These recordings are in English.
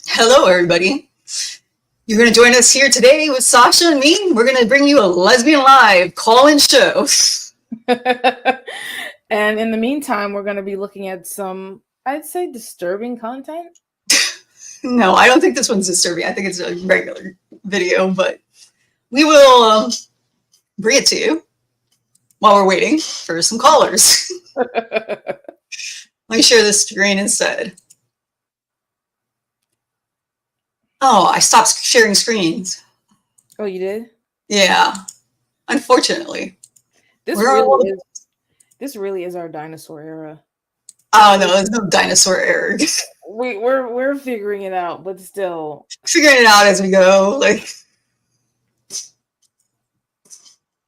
Hello, everybody. You're going to join us here today with Sasha and me. We're going to bring you a Lesbian Live call-in show. And in the meantime, we're going to be looking at some, I'd say, disturbing content. No, I don't think this one's disturbing. I think it's a regular video, but we will bring it to you while we're waiting for some callers. Let me share the screen instead. Oh, I stopped sharing screens. Oh, you did? Yeah, unfortunately. This really is our dinosaur era. Oh no, there's no dinosaur era. We're figuring it out, but still Figuring it out as we go. Like,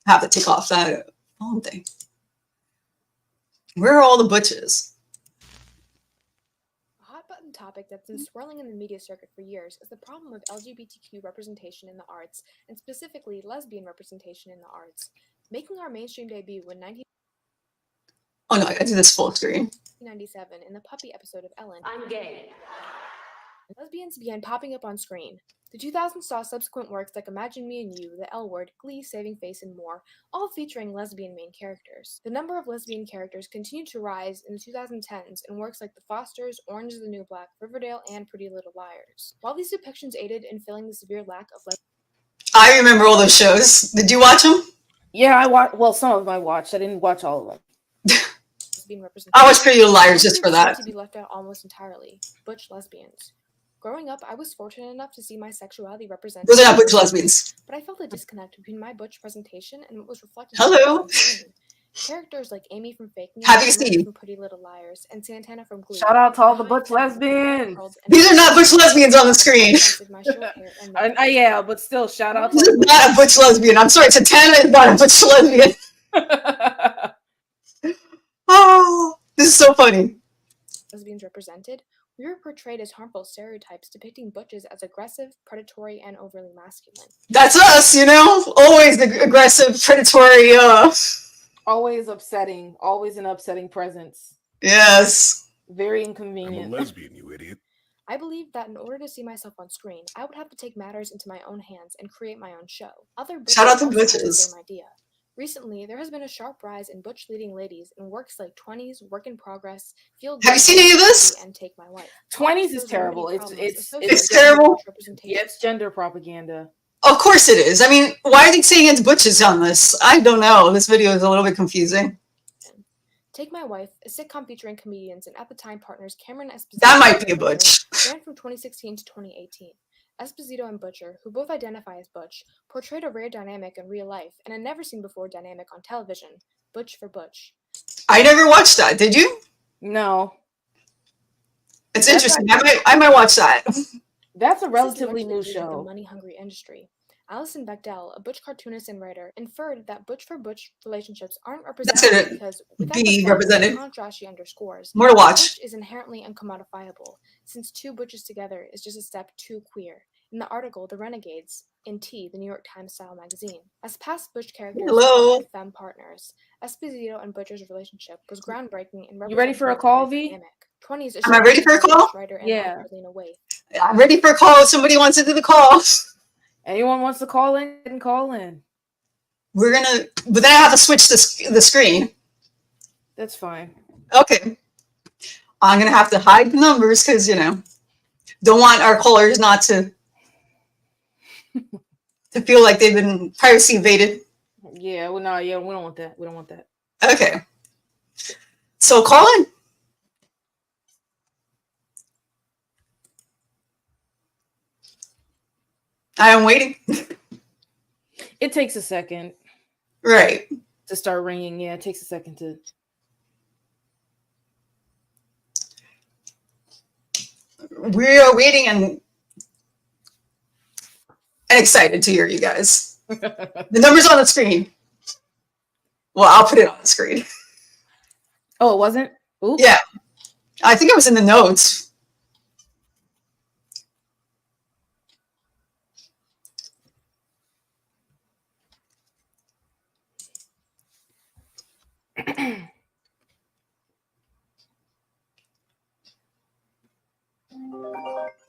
have to take off that phone thing. Where are all the butches? A hot button topic that's been swirling in the media circuit for years is the problem of LGBTQ representation in the arts, and specifically lesbian representation in the arts. Making our mainstream debut in Oh no, I gotta do this full screen. 1997 in the Puppy episode of Ellen, I'm gay. lesbians began popping up on screen. The 2000s saw subsequent works like Imagine Me and You, The L Word, Glee, Saving Face, and more, all featuring lesbian main characters. The number of lesbian characters continued to rise in the 2010s in works like The Fosters, Orange is the New Black, Riverdale, and Pretty Little Liars. While these depictions aided in filling the severe lack of I remember all those shows. Did you watch them? Yeah, I watched. Well, some of them I watched. I didn't watch all of them. lesbian representation, I watched Pretty Little Liars just for that. to be left out almost entirely. Butch lesbians. Growing up, I was fortunate enough to see my sexuality represented. Those are not butch lesbians. But I felt a disconnect between my butch presentation and what was reflected. Hello. Characters like Amy from Fake News, Have you seen? from Pretty Little Liars, and Santana from Glee. Shout out to all the butch lesbians. These are not butch lesbians on the screen. Yeah, but still, shout out. This is not a butch lesbian. I'm sorry, Santana is not a butch lesbian. Oh, this is so funny. Lesbians represented, we were portrayed as harmful stereotypes depicting butches as aggressive, predatory, and overly masculine. That's us, you know? Always the aggressive, predatory, Always upsetting. Always an upsetting presence. Yes. Very inconvenient. I'm a lesbian, you idiot. I believed that in order to see myself on screen, I would have to take matters into my own hands and create my own show. Other Shout out to also had the butches. same idea. Recently, there has been a sharp rise in butch leading ladies in works like 20s, Work in Progress, Feel Good, Have you seen any of this? and Take My Wife. 20s is terrible. It's terrible. Yeah, it's gender propaganda. Of course it is. I mean, why are they saying it's butches on this? I don't know. This video is a little bit confusing. Take My Wife, a sitcom featuring comedians and at the time partners Cameron Esposito. That might be a butch. Ran from 2016 to 2018. Esposito and Butcher, who both identify as butch, portrayed a rare dynamic in real life and a never-seen-before dynamic on television, Butch for Butch. I never watched that. Did you? No. It's interesting. I might watch that. That's a relatively new show. The money-hungry industry. Alison Bechdel, a butch cartoonist and writer, inferred that butch for butch relationships aren't represented because without be the represented. contrast she underscores, More to watch. butch is inherently uncommodifiable, since two butches together is just a step too queer. In the article, The Renegades, in T, the New York Times style magazine. As past butch characters and femme partners, Esposito and Butcher's relationship was groundbreaking and You ready for a call, V? 20s. Am I ready for a call? Yeah. I'm ready for a call if somebody wants to do the call. Anyone wants to call in, can call in. We're gonna, but then I have to switch the screen. That's fine. Okay. I'm gonna have to hide the numbers because, you know, don't want our callers not to feel like they've been privacy invaded. Yeah, well, no, yeah, we don't want that. We don't want that. Okay. So call in. I am waiting. It takes a second. Right. To start ringing. Yeah, it takes a second to. We are waiting and excited to hear you guys. The number's on the screen. Well, I'll put it on the screen. Oh, it wasn't? Oops. Yeah. I think it was in the notes.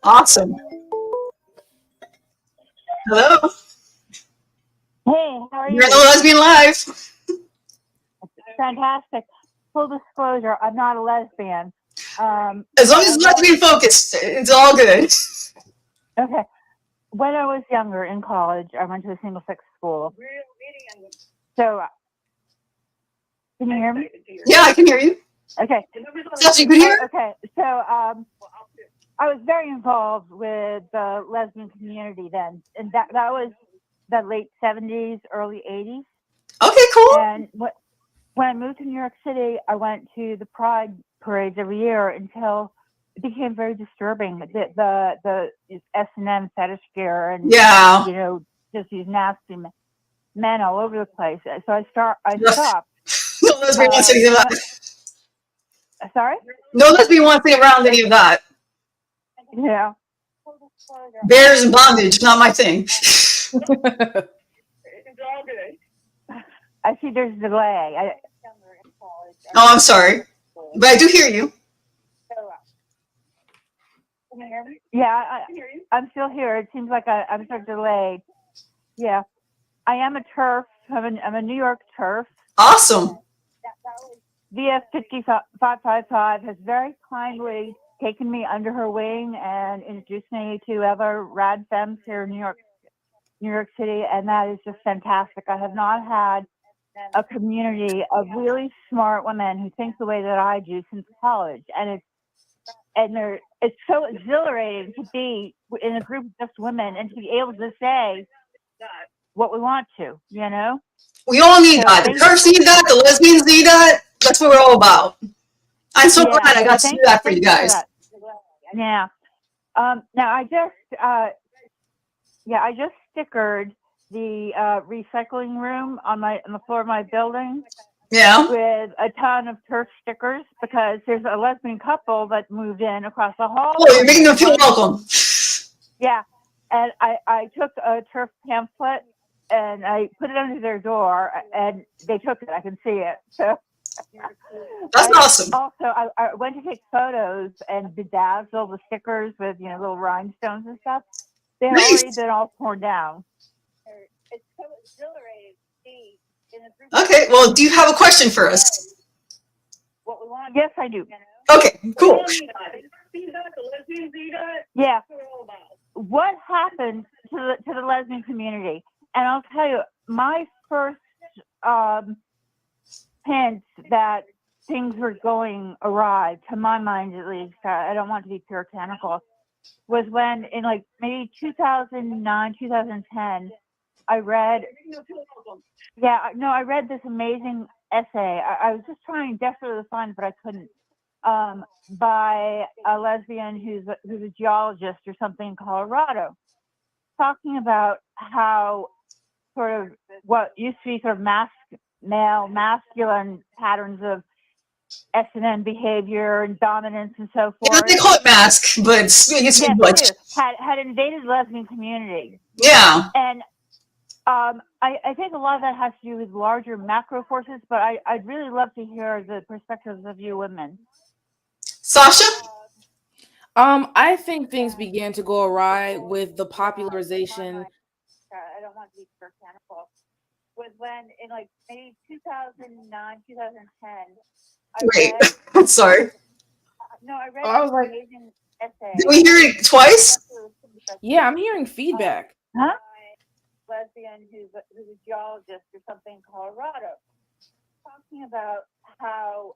Awesome. Hello. Hey, how are you? You're on the Lesbian Live. Fantastic. Full disclosure, I'm not a lesbian. As long as it's lesbian focused, it's all good. Okay. When I was younger in college, I went to a single-sex school. So, can you hear me? Yeah, I can hear you. Okay. Sasha, you can hear? Okay. So, I was very involved with the lesbian community then, and that was the late 70s, early 80s. Okay, cool. And when I moved to New York City, I went to the Pride parades every year until it became very disturbing. The S&M fetish gear and Yeah. you know, just these nasty men all over the place. So I stopped. No lesbian wants any of that. Sorry? No lesbian wants any around any of that. Yeah. Bears and bondage, not my thing. I see there's a delay. Oh, I'm sorry. But I do hear you. Can you hear me? Yeah, I'm still here. It seems like I'm sort of delayed. Yeah. I am a TERF. I'm a New York TERF. Awesome. VF555 has very kindly taken me under her wing and introduced me to other rad femmes here in New York City, and that is just fantastic. I have not had a community of really smart women who think the way that I do since college, and it's so exhilarating to be in a group of just women and to be able to say what we want to, you know? We all need that. The Turks need that. The lesbians need that. That's what we're all about. I'm so glad I got to do that for you guys. Yeah. Now I just stickered the recycling room on the floor of my building. Yeah. With a ton of TERF stickers because there's a lesbian couple that moved in across the hall. Oh, you're making them feel welcome. Yeah. And I took a TERF pamphlet and I put it under their door and they took it. I can see it. So that's awesome. Also, I went to take photos and bedazzle the stickers with, you know, little rhinestones and stuff. They had already been all torn down. It's so exhilarating to see. Okay, well, do you have a question for us? Yes, I do. Okay, cool. Yeah. What happened to the lesbian community? And I'll tell you, my first hint that things were going awry, to my mind at least, I don't want to be puritanical, was when in like maybe 2009, 2010, I read this amazing essay. I was just trying desperately to find it, but I couldn't. By a lesbian who's a geologist or something in Colorado, talking about how sort of what used to be sort of male masculine patterns of S&M behavior and dominance and so forth. Yeah, they call it mask, but it's much. Had invaded the lesbian community. Yeah. And I think a lot of that has to do with larger macro forces, but I'd really love to hear the perspectives of you women. Sasha? I think things began to go awry with the popularization. I don't want to be puritanical. Was when in like maybe 2009, 2010. Wait, I'm sorry. No, I read I was like, amazing essay. Did we hear it twice? Yeah, I'm hearing feedback. Huh? Lesbian who's a geologist or something in Colorado, talking about how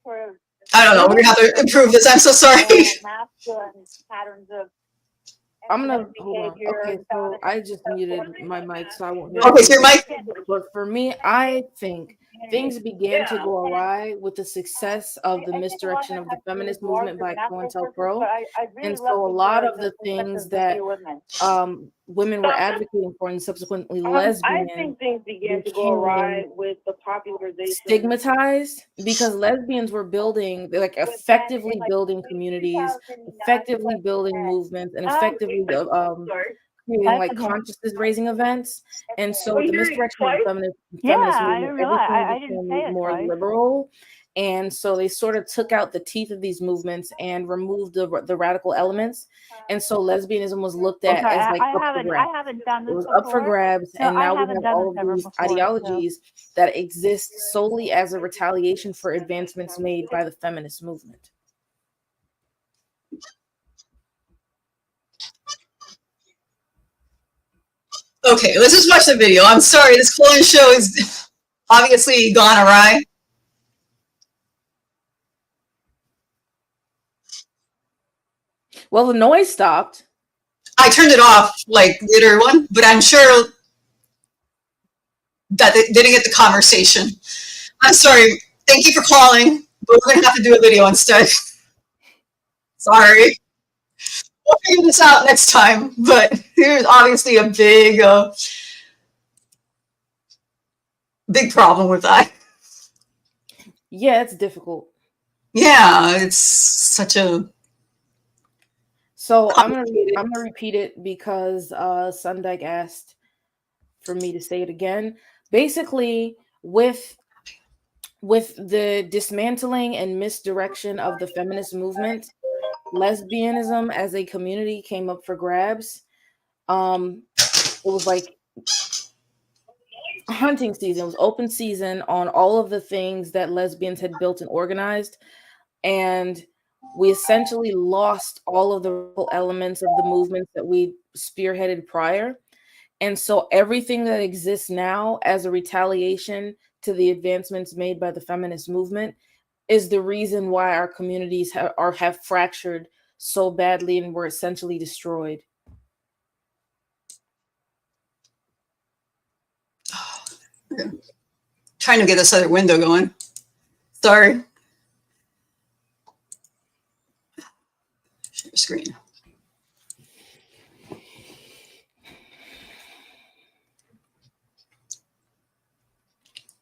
sort of I don't know. We're gonna have to improve this. I'm so sorry. Masculine patterns of. I'm gonna hold on. Okay, so I just muted my mic, so I won't hear. Okay, so your mic. But for me, I think things began to go awry with the success of the misdirection of the feminist movement by COINTELPRO, and so a lot of the things that women were advocating for, and subsequently lesbian, I think things began to go awry with the popularization. Stigmatized because lesbians were building, like effectively building communities, effectively building movements, and effectively creating like consciousness raising events. And so the misdirection of feminist movement, everything became more liberal. And so they sort of took out the teeth of these movements and removed the radical elements. And so lesbianism was looked at Okay, as like I up for haven't grabs. done It this was before. up for grabs, No, and I now we haven't have done all this of ever these before, so- ideologies that exist solely as a retaliation for advancements made by the feminist movement. Okay, let's just watch the video. I'm sorry, this clothing show is obviously gone awry. Well, the noise stopped. I turned it off like later one, but I'm sure that they didn't get the conversation. I'm sorry. Thank you for calling, but we're gonna have to do a video instead. Sorry. We'll figure this out next time, but there's obviously a big problem with that. Yeah, it's difficult. Yeah, it's such a. So I'm gonna repeat it because Sundyke asked for me to say it again. Basically, with the dismantling and misdirection of the feminist movement, lesbianism as a community came up for grabs. It was like hunting season. It was open season on all of the things that lesbians had built and organized, and we essentially lost all of the elements of the movements that we spearheaded prior. And so everything that exists now as a retaliation to the advancements made by the feminist movement is the reason why our communities have fractured so badly and were essentially destroyed. Trying to get this other window going. Sorry. Share screen.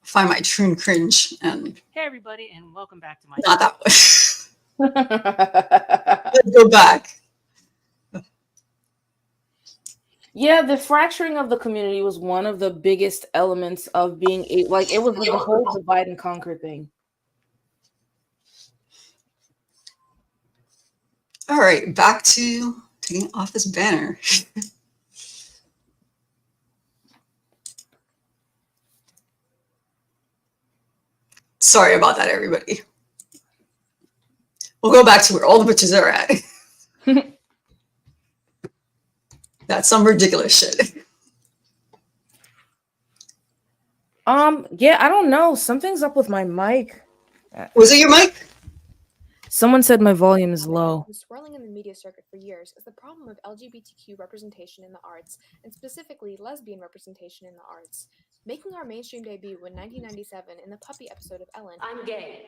Find my true cringe and. Hey everybody, and welcome back to my. Not that way. Let's go back. Yeah, the fracturing of the community was one of the biggest elements of being it was the whole divide and conquer thing. All right, back to taking off this banner. Sorry about that, everybody. We'll go back to where all the bitches are at. That's some ridiculous shit. Yeah, I don't know. Something's up with my mic. Was it your mic? Someone said my volume is low. Swirling in the media circuit for years is the problem of LGBTQ representation in the arts, and specifically lesbian representation in the arts. Making our mainstream debut in 1997 in the Puppy episode of Ellen, I'm gay.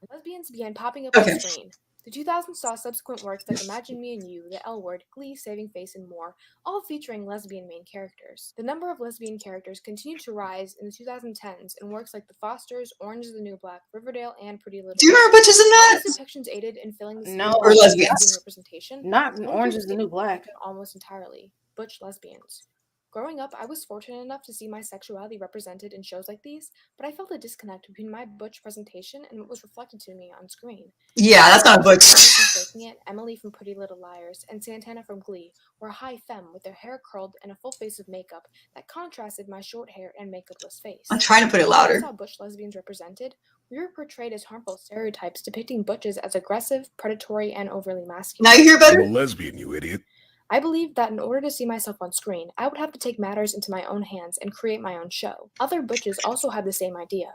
lesbians began popping up Okay. on screen. The 2000s saw subsequent works like Imagine Me and You, The L Word, Glee, Saving Face, and more, all featuring lesbian main characters. The number of lesbian characters continued to rise in the 2010s in works like The Fosters, Orange is the New Black, Riverdale, and Pretty Little Do you remember bitches in that? These depictions aided in filling the No. space Or of lesbians. lesbian representation. Not in One Orange group is the New Black. almost entirely butch lesbians. Growing up, I was fortunate enough to see my sexuality represented in shows like these, but I felt a disconnect between my butch presentation and what was reflected to me on screen. Yeah, that's not a Emily butch. from Faking It, Emily from Pretty Little Liars, and Santana from Glee were high femme with their hair curled and a full face of makeup that contrasted my short hair and makeupless face. I'm trying to put it When I louder. saw butch lesbians represented, we were portrayed as harmful stereotypes depicting butches as aggressive, predatory, and overly masculine. Now you hear I'm better? a lesbian, you idiot. I believed that in order to see myself on screen, I would have to take matters into my own hands and create my own show. Other butches also had the same idea.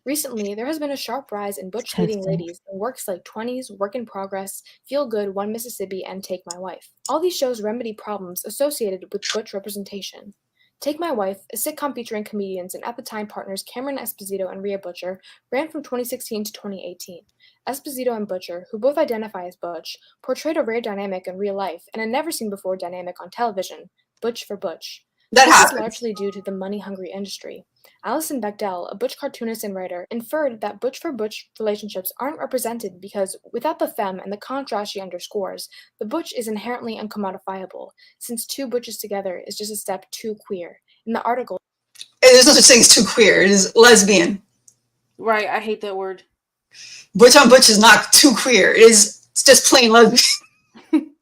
Recently, there has been a sharp rise in butch-hating ladies in works like 20s, Work in Progress, Feel Good, One Mississippi, and Take My Wife. All these shows remedy problems associated with butch representation. Take My Wife, a sitcom featuring comedians and at-the-time partners Cameron Esposito and Rhea Butcher, ran from 2016 to 2018. Esposito and Butcher, who both identify as butch, portrayed a rare dynamic in real life and a never-seen-before dynamic on television, butch for butch. That This is happened. largely due to the money-hungry industry. Alison Bechdel, a butch cartoonist and writer, inferred that butch for butch relationships aren't represented because, without the femme and the contrast she underscores, the butch is inherently uncommodifiable, since two butches together is just a step too queer. In the article, There's no such thing as too queer. It is lesbian. Right, I hate that word. Butch on Butch is not too queer. It's just plain lesbian.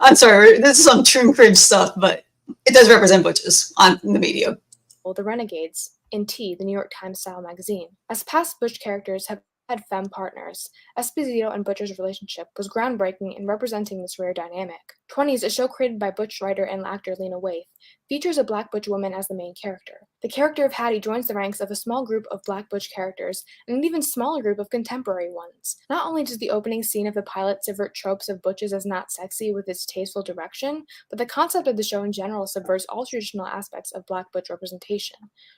I'm sorry, this is some true cringe stuff, but it does represent butches on the media. The Renegades in T, the New York Times style magazine. As past Butch characters have had femme partners, Esposito and Butcher's relationship was groundbreaking in representing this rare dynamic. 20s, a show created by Butch writer and actor Lena Waithe, features a black Butch woman as the main character. The character of Hattie joins the ranks of a small group of black Butch characters and an even smaller group of contemporary ones. Not only does the opening scene of the pilot subvert tropes of Butches as not sexy with its tasteful direction, but the concept of the show in general subverts all traditional aspects of black Butch representation.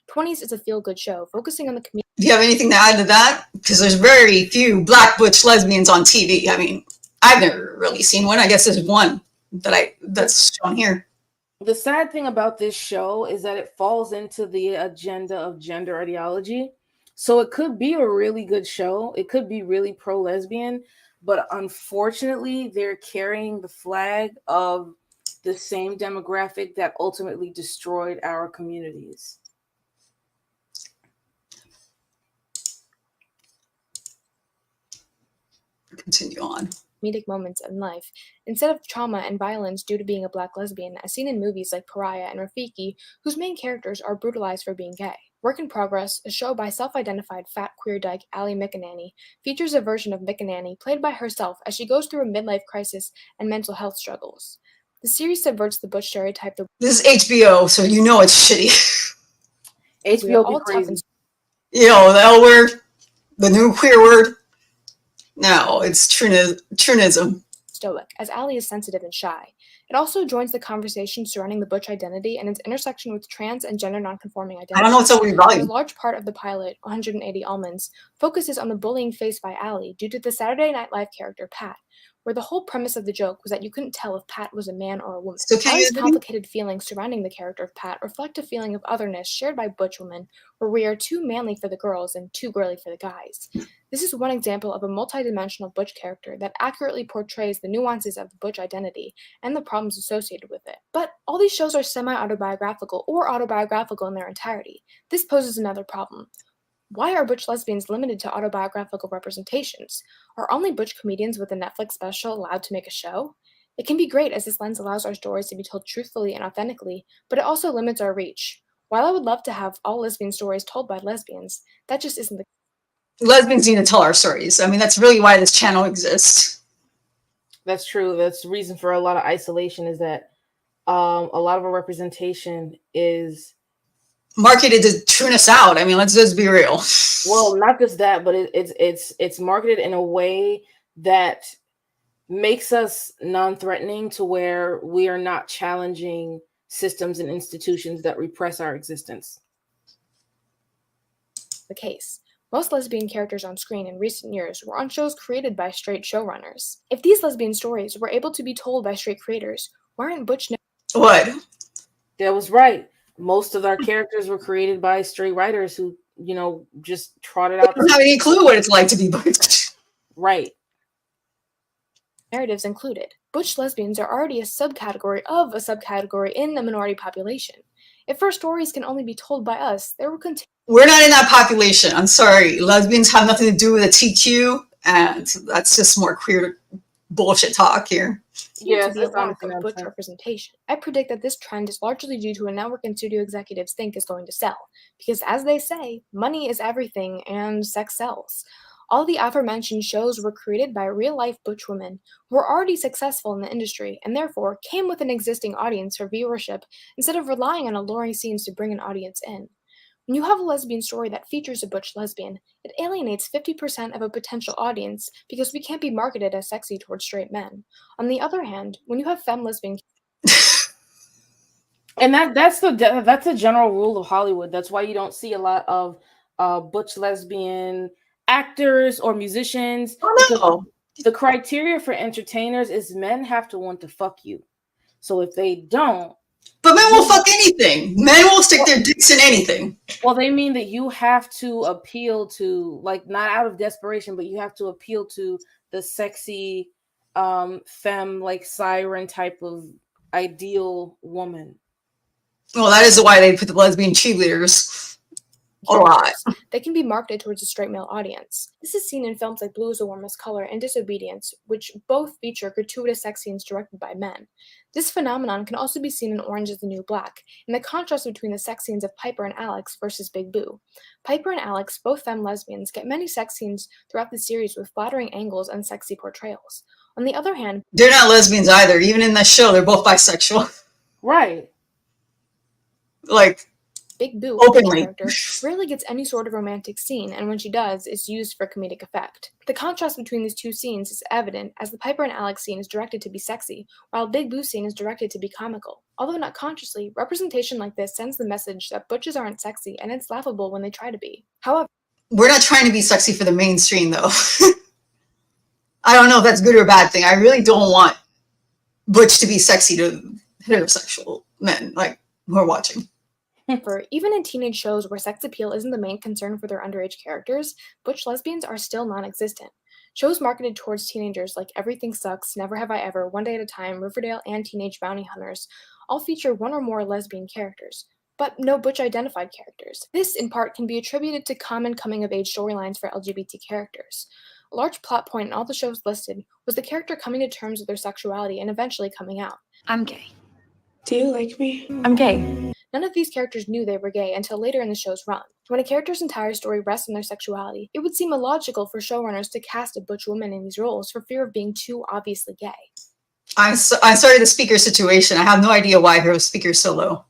20s is a feel-good show, focusing on the community. Do you have anything to add to that? Because there's very few black butch lesbians on TV. I mean, I've never really seen one. I guess there's one that's shown here. The sad thing about this show is that it falls into the agenda of gender ideology. So it could be a really good show. It could be really pro-lesbian, but unfortunately, they're carrying the flag of the same demographic that ultimately destroyed our communities. Continue on. Comedic moments in life, instead of trauma and violence due to being a black lesbian, as seen in movies like Pariah and Rafiki, whose main characters are brutalized for being gay. Work in Progress, a show by self-identified fat queer dyke Allie McInerney, features a version of McInerney played by herself as she goes through a midlife crisis and mental health struggles. The series subverts the butch stereotype. This is HBO, so you know it's shitty. HBO be crazy. You know, the L word, the new queer word. No, it's trunism. Stoic, as Allie is sensitive and shy. It also joins the conversation surrounding the butch identity and its intersection with trans and gender nonconforming identity. I don't know what's up with A large part of the pilot, 180 Almonds, focuses on the bullying faced by Allie due to the Saturday Night Live character Pat, where the whole premise of the joke was that you couldn't tell if Pat was a man or a woman. Allie's complicated feelings surrounding the character of Pat reflect a feeling of otherness shared by butch women, where we are too manly for the girls and too girly for the guys. This is one example of a multidimensional butch character that accurately portrays the nuances of the butch identity and the problems associated with it. But all these shows are semi-autobiographical or autobiographical in their entirety. This poses another problem. Why are butch lesbians limited to autobiographical representations? Are only butch comedians with a Netflix special allowed to make a show? It can be great as this lens allows our stories to be told truthfully and authentically, but it also limits our reach. While I would love to have all lesbian stories told by lesbians, that just isn't the case. Lesbians need to tell our stories. I mean, that's really why this channel exists. That's true. That's the reason for a lot of isolation is that a lot of our representation is marketed to tune us out. I mean, let's just be real. Well, not just that, but it's marketed in a way that makes us non-threatening to where we are not challenging systems and institutions that repress our existence. The case. Most lesbian characters on screen in recent years were on shows created by straight showrunners. If these lesbian stories were able to be told by straight creators, why aren't butch? What? That was right. Most of our characters were created by straight writers who, you know, just trotted out. Don't have any clue what it's like to be butch. Right. Narratives included. Butch lesbians are already a subcategory of a subcategory in the minority population. If our stories can only be told by us, there will continue. We're not in that population. I'm sorry. Lesbians have nothing to do with a TQ, and that's just more queer bullshit talk here. To be a lack of butch representation. I predict that this trend is largely due to a network and studio executives think is going to sell, because as they say, money is everything and sex sells. All the aforementioned shows were created by real-life butch women who were already successful in the industry and therefore came with an existing audience for viewership instead of relying on alluring scenes to bring an audience in. When you have a lesbian story that features a butch lesbian, it alienates 50% of a potential audience because we can't be marketed as sexy towards straight men. On the other hand, when you have femme lesbian... And that's a general rule of Hollywood. That's why you don't see a lot of butch lesbian actors or musicians. Oh, no. The criteria for entertainers is men have to want to fuck you. So if they don't, but men will fuck anything. Men will stick their dicks in anything. Well, they mean that you have to appeal to, like, not out of desperation, but you have to appeal to the sexy, femme, like siren type of ideal woman. Well, that is why they put the lesbian cheerleaders. A lot. characters that can be marketed towards a straight male audience. This is seen in films like Blue is the Warmest Color and Disobedience, which both feature gratuitous sex scenes directed by men. This phenomenon can also be seen in Orange is the New Black, in the contrast between the sex scenes of Piper and Alex versus Big Boo. Piper and Alex, both femme lesbians, get many sex scenes throughout the series with flattering angles and sexy portrayals. On the other hand, they're not lesbians either. Even in the show, they're both bisexual. Right. Like, Big Boo, openly. the character, rarely gets any sort of romantic scene, and when she does, it's used for comedic effect. The contrast between these two scenes is evident as the Piper and Alex scene is directed to be sexy, while Big Boo scene is directed to be comical. Although not consciously, representation like this sends the message that butches aren't sexy, and it's laughable when they try to be. However, we're not trying to be sexy for the mainstream, though. I don't know if that's good or a bad thing. I really don't want butch to be sexy to heterosexual men, like, who are watching. Even in teenage shows where sex appeal isn't the main concern for their underage characters, butch lesbians are still non-existent. Shows marketed towards teenagers like Everything Sucks, Never Have I Ever, One Day at a Time, Riverdale, and Teenage Bounty Hunters all feature one or more lesbian characters, but no butch-identified characters. This, in part, can be attributed to common coming-of-age storylines for LGBT characters. A large plot point in all the shows listed was the character coming to terms with their sexuality and eventually coming out. I'm gay. Do you like me? I'm gay. None of these characters knew they were gay until later in the show's run. When a character's entire story rests on their sexuality, it would seem illogical for showrunners to cast a butch woman in these roles for fear of being too obviously gay. I'm sorry the speaker situation. I have no idea why her speaker's so low.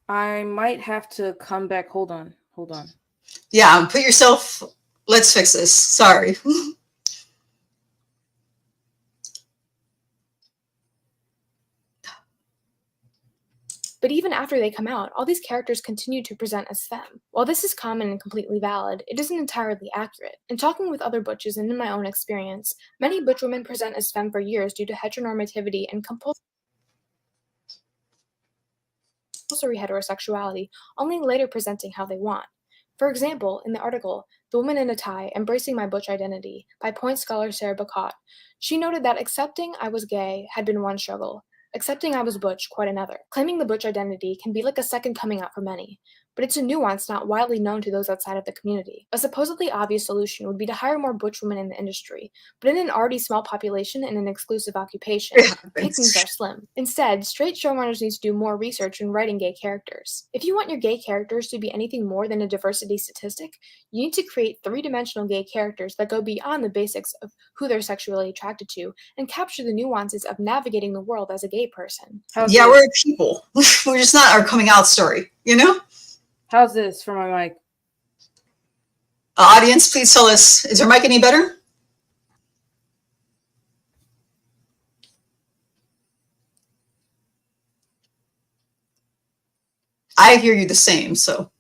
I might have to come back. Hold on. Yeah, put yourself... Let's fix this. Sorry. But even after they come out, all these characters continue to present as femme. While this is common and completely valid, it isn't entirely accurate. In talking with other butches and in my own experience, many butch women present as femme for years due to heteronormativity and compulsory heterosexuality, only later presenting how they want. For example, in the article, The Woman in a Tie, Embracing My Butch Identity, by Point scholar Sarah Bacot, she noted that accepting I was gay had been one struggle, accepting I was butch quite another. Claiming the butch identity can be like a second coming out for many, but it's a nuance not widely known to those outside of the community. A supposedly obvious solution would be to hire more butch women in the industry, but in an already small population and an exclusive occupation, pickings are slim. Instead, straight showrunners need to do more research in writing gay characters. If you want your gay characters to be anything more than a diversity statistic, you need to create three-dimensional gay characters that go beyond the basics of who they're sexually attracted to and capture the nuances of navigating the world as a gay person. Yeah, we're people. We're just not our coming out story, you know? How's this for my mic? Audience, please tell us, is your mic any better? I hear you the same, so.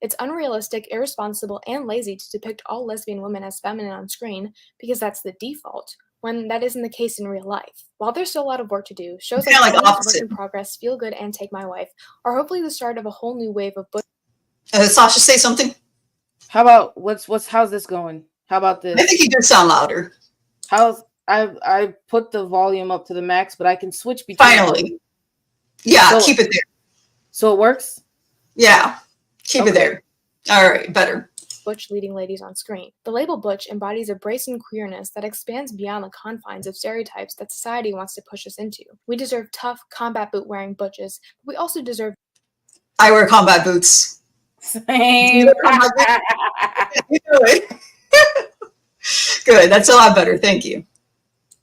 It's unrealistic, irresponsible, and lazy to depict all lesbian women as feminine on screen because that's the default, when that isn't the case in real life. While there's still a lot of work to do, shows like Work in Progress, Feel Good, and Take My Wife are hopefully the start of a whole new wave of butch. Sasha, say something. How about how's this going? How about this? I think you do sound louder. I put the volume up to the max, but I can switch between. Finally. Yeah, so, keep it there. So it works? Yeah, keep it there. All right, better. Butch leading ladies on screen. The label butch embodies a bracing queerness that expands beyond the confines of stereotypes that society wants to push us into. We deserve tough, combat boot wearing butches, but we also deserve. I wear combat boots. Same. Good, that's a lot better. Thank you.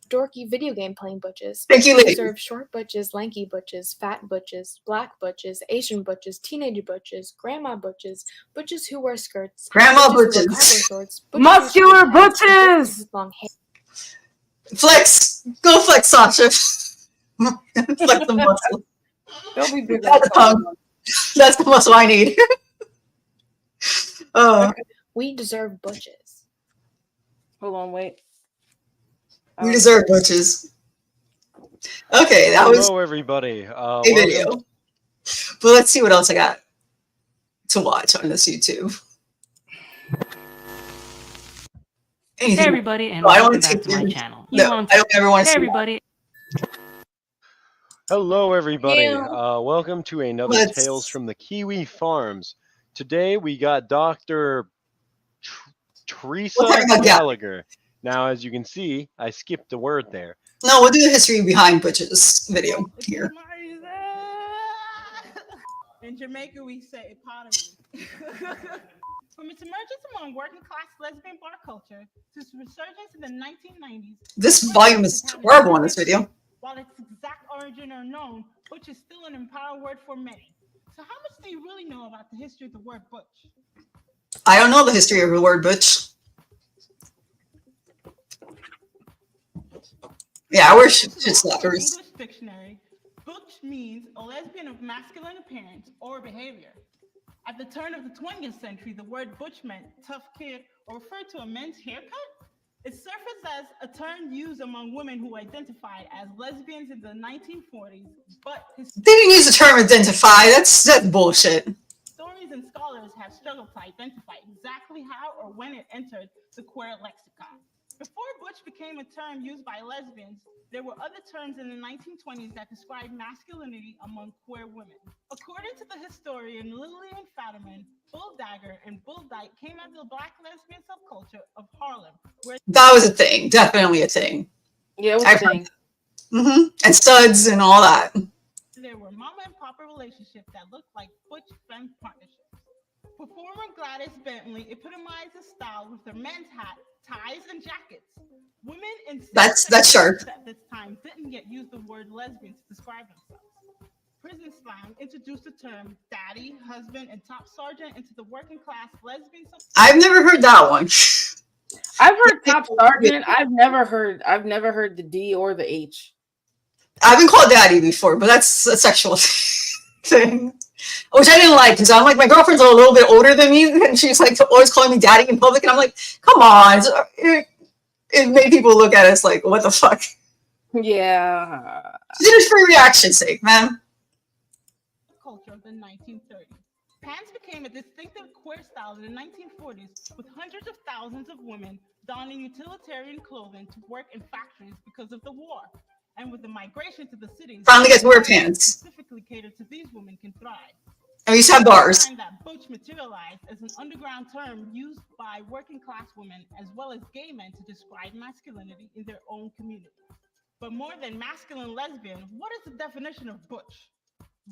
Dorky video game playing butches. Thank you, lady. We deserve short butches, lanky butches, fat butches, black butches, Asian butches, teenage butches, grandma butches, butches who wear skirts, grandma butches, shorts, muscular butches, long hair. Flex, go flex, Sasha. Flex the muscle. Don't be big. That's the tongue. That's the muscle I need. We deserve butches. Hold on, wait. We deserve butches. Okay, that was everybody. a video. But let's see what else I got to watch on this YouTube. Hey everybody, and welcome back to my channel. No, I don't ever want to see everybody. Hello, everybody. Yeah. Welcome to another Let's- Tales from the Kiwi Farms. Today we got Dr. Teresa talking about Gallagher. Now, as you can see, I skipped a word there. No, we'll do the history behind Butch's video here. In Jamaica, we say eponymous. From its emergence among working-class lesbian bar culture to its resurgence in the 1990s, This volume is horrible on this video. while its exact origin are known, butch is still an empowered word for many. So how much do you really know about the history of the word butch? I don't know the history of the word butch. Yeah, we're shit slappers. English dictionary, butch means a lesbian of masculine appearance or behavior. At the turn of the 20th century, the word butch meant tough kid or referred to a men's haircut. It surfaced as a term used among women who identified as lesbians in the 1940s, but They didn't use the term identify. That's bullshit. historians and scholars have struggled to identify exactly how or when it entered the queer lexicon. Before butch became a term used by lesbians, there were other terms in the 1920s that described masculinity among queer women. According to the historian Lillian Fadiman, bulldagger and bulldyke came out of the black lesbian subculture of Harlem, where That was a thing. Definitely a thing. Yeah, it was I've a thing. And studs and all that. there were mama and papa relationships that looked like butch femme partnerships. Performer Gladys Bentley epitomized the style with her men's hat, ties, and jackets. Women in That's sharp. at this time didn't yet use the word lesbian to describe themselves. Prison slang introduced the term daddy, husband, and top sergeant into the working class lesbian I've never heard that one. I've heard top sergeant. I've never heard the D or the H. I've been called daddy before, but that's a sexual thing. Which I didn't like, because I'm like, my girlfriend's a little bit older than me, and she's like always calling me daddy in public, and I'm like, come on. It made people look at us like, what the fuck? Yeah. Just for reaction's sake, man. culture of the 1930s. Pants became a distinctive queer style in the 1940s, with hundreds of thousands of women donning utilitarian clothing to work in factories because of the war. And with the migration to the cities, Finally get to wear pants. specifically catered to these women can thrive. And we used to have bars. Find that butch materialized as an underground term used by working class women as well as gay men to describe masculinity in their own community. But more than masculine lesbian, what is the definition of butch?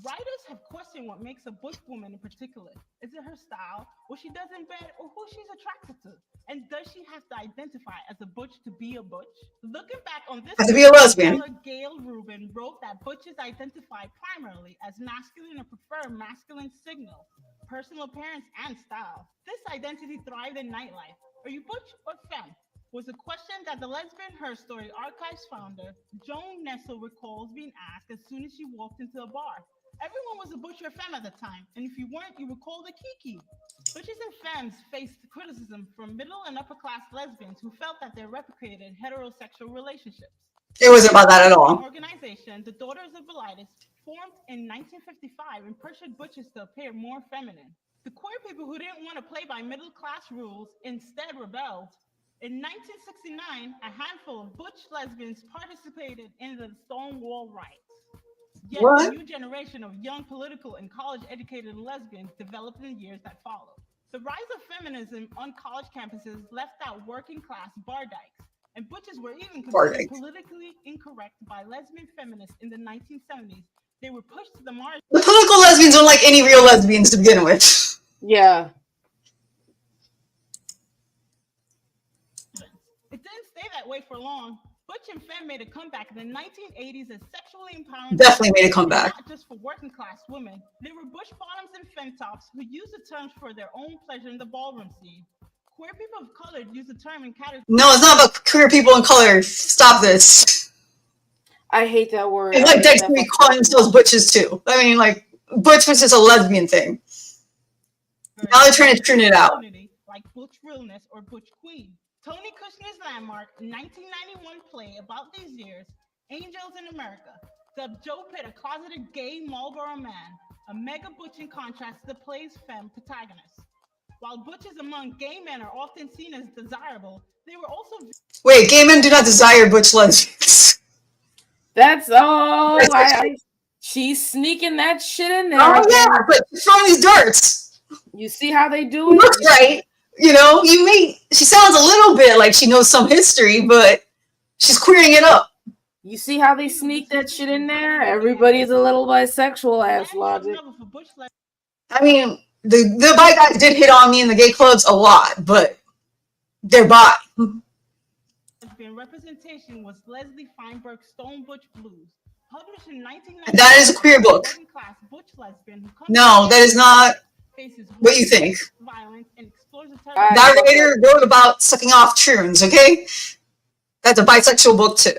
Writers have questioned what makes a butch woman in particular. Is it her style, what she does in bed, or who she's attracted to? And does she have to identify as a butch to be a butch? Looking back on this, Has to be a lesbian. Gail Rubin wrote that butches identify primarily as masculine or prefer masculine signals, personal appearance, and style. This identity thrived in nightlife. Are you butch or femme? Was a question that the Lesbian Her Story Archives founder, Joan Nessel, recalls being asked as soon as she walked into a bar. Everyone was a butch or femme at the time, and if you weren't, you were called a kiki. Butches and femmes faced criticism from middle and upper class lesbians who felt that they replicated heterosexual relationships. It wasn't about that at all. Organization, the Daughters of Bilitis, formed in 1955 and pressured butches to appear more feminine. The queer people who didn't want to play by middle class rules instead rebelled. In 1969, a handful of butch lesbians participated in the Stonewall riots. Yet a new generation of young political and college-educated lesbians developed in the years that followed. The rise of feminism on college campuses left out working-class bar dykes, and butches were even considered politically incorrect by lesbian feminists in the 1970s. They were pushed to the margin. The political lesbians don't like any real lesbians to begin with. Yeah. It didn't stay that way for long. Butch and femme made a comeback in the 1980s as sexually empowering. Definitely made a comeback. Not just for working class women. There were butch bottoms and femme tops who used the terms for their own pleasure in the ballroom scene. Queer people of color use the term in categories. No, it's not about queer people in color. Stop this. I hate that word. It's like Dexter calling themselves butches too. I mean, like, butch was just a lesbian thing. Now they're trying to turn it out. Like butch realness or butch queen. Tony Kushner's landmark 1991 play about these years, Angels in America, dubbed Joe Pitt a closeted gay Marlboro man, a mega butch in contrast to the play's femme protagonist. While butches among gay men are often seen as desirable, they were also... Wait, gay men do not desire butch lesbians. That's all. She's sneaking that shit in there. Oh yeah, but throwing these darts. You see how they do It it? looks right. You know, she sounds a little bit like she knows some history, but she's queering it up. You see how they sneak that shit in there? Everybody's a little bisexual ass logic. I mean, the bi guys did hit on me in the gay clubs a lot, but they're bi. Lesbian representation was Leslie Feinberg's Stone Butch Blues, published in 1990. That is a queer book. No, that is not what you think. That writer wrote about sucking off troons, okay? That's a bisexual book too.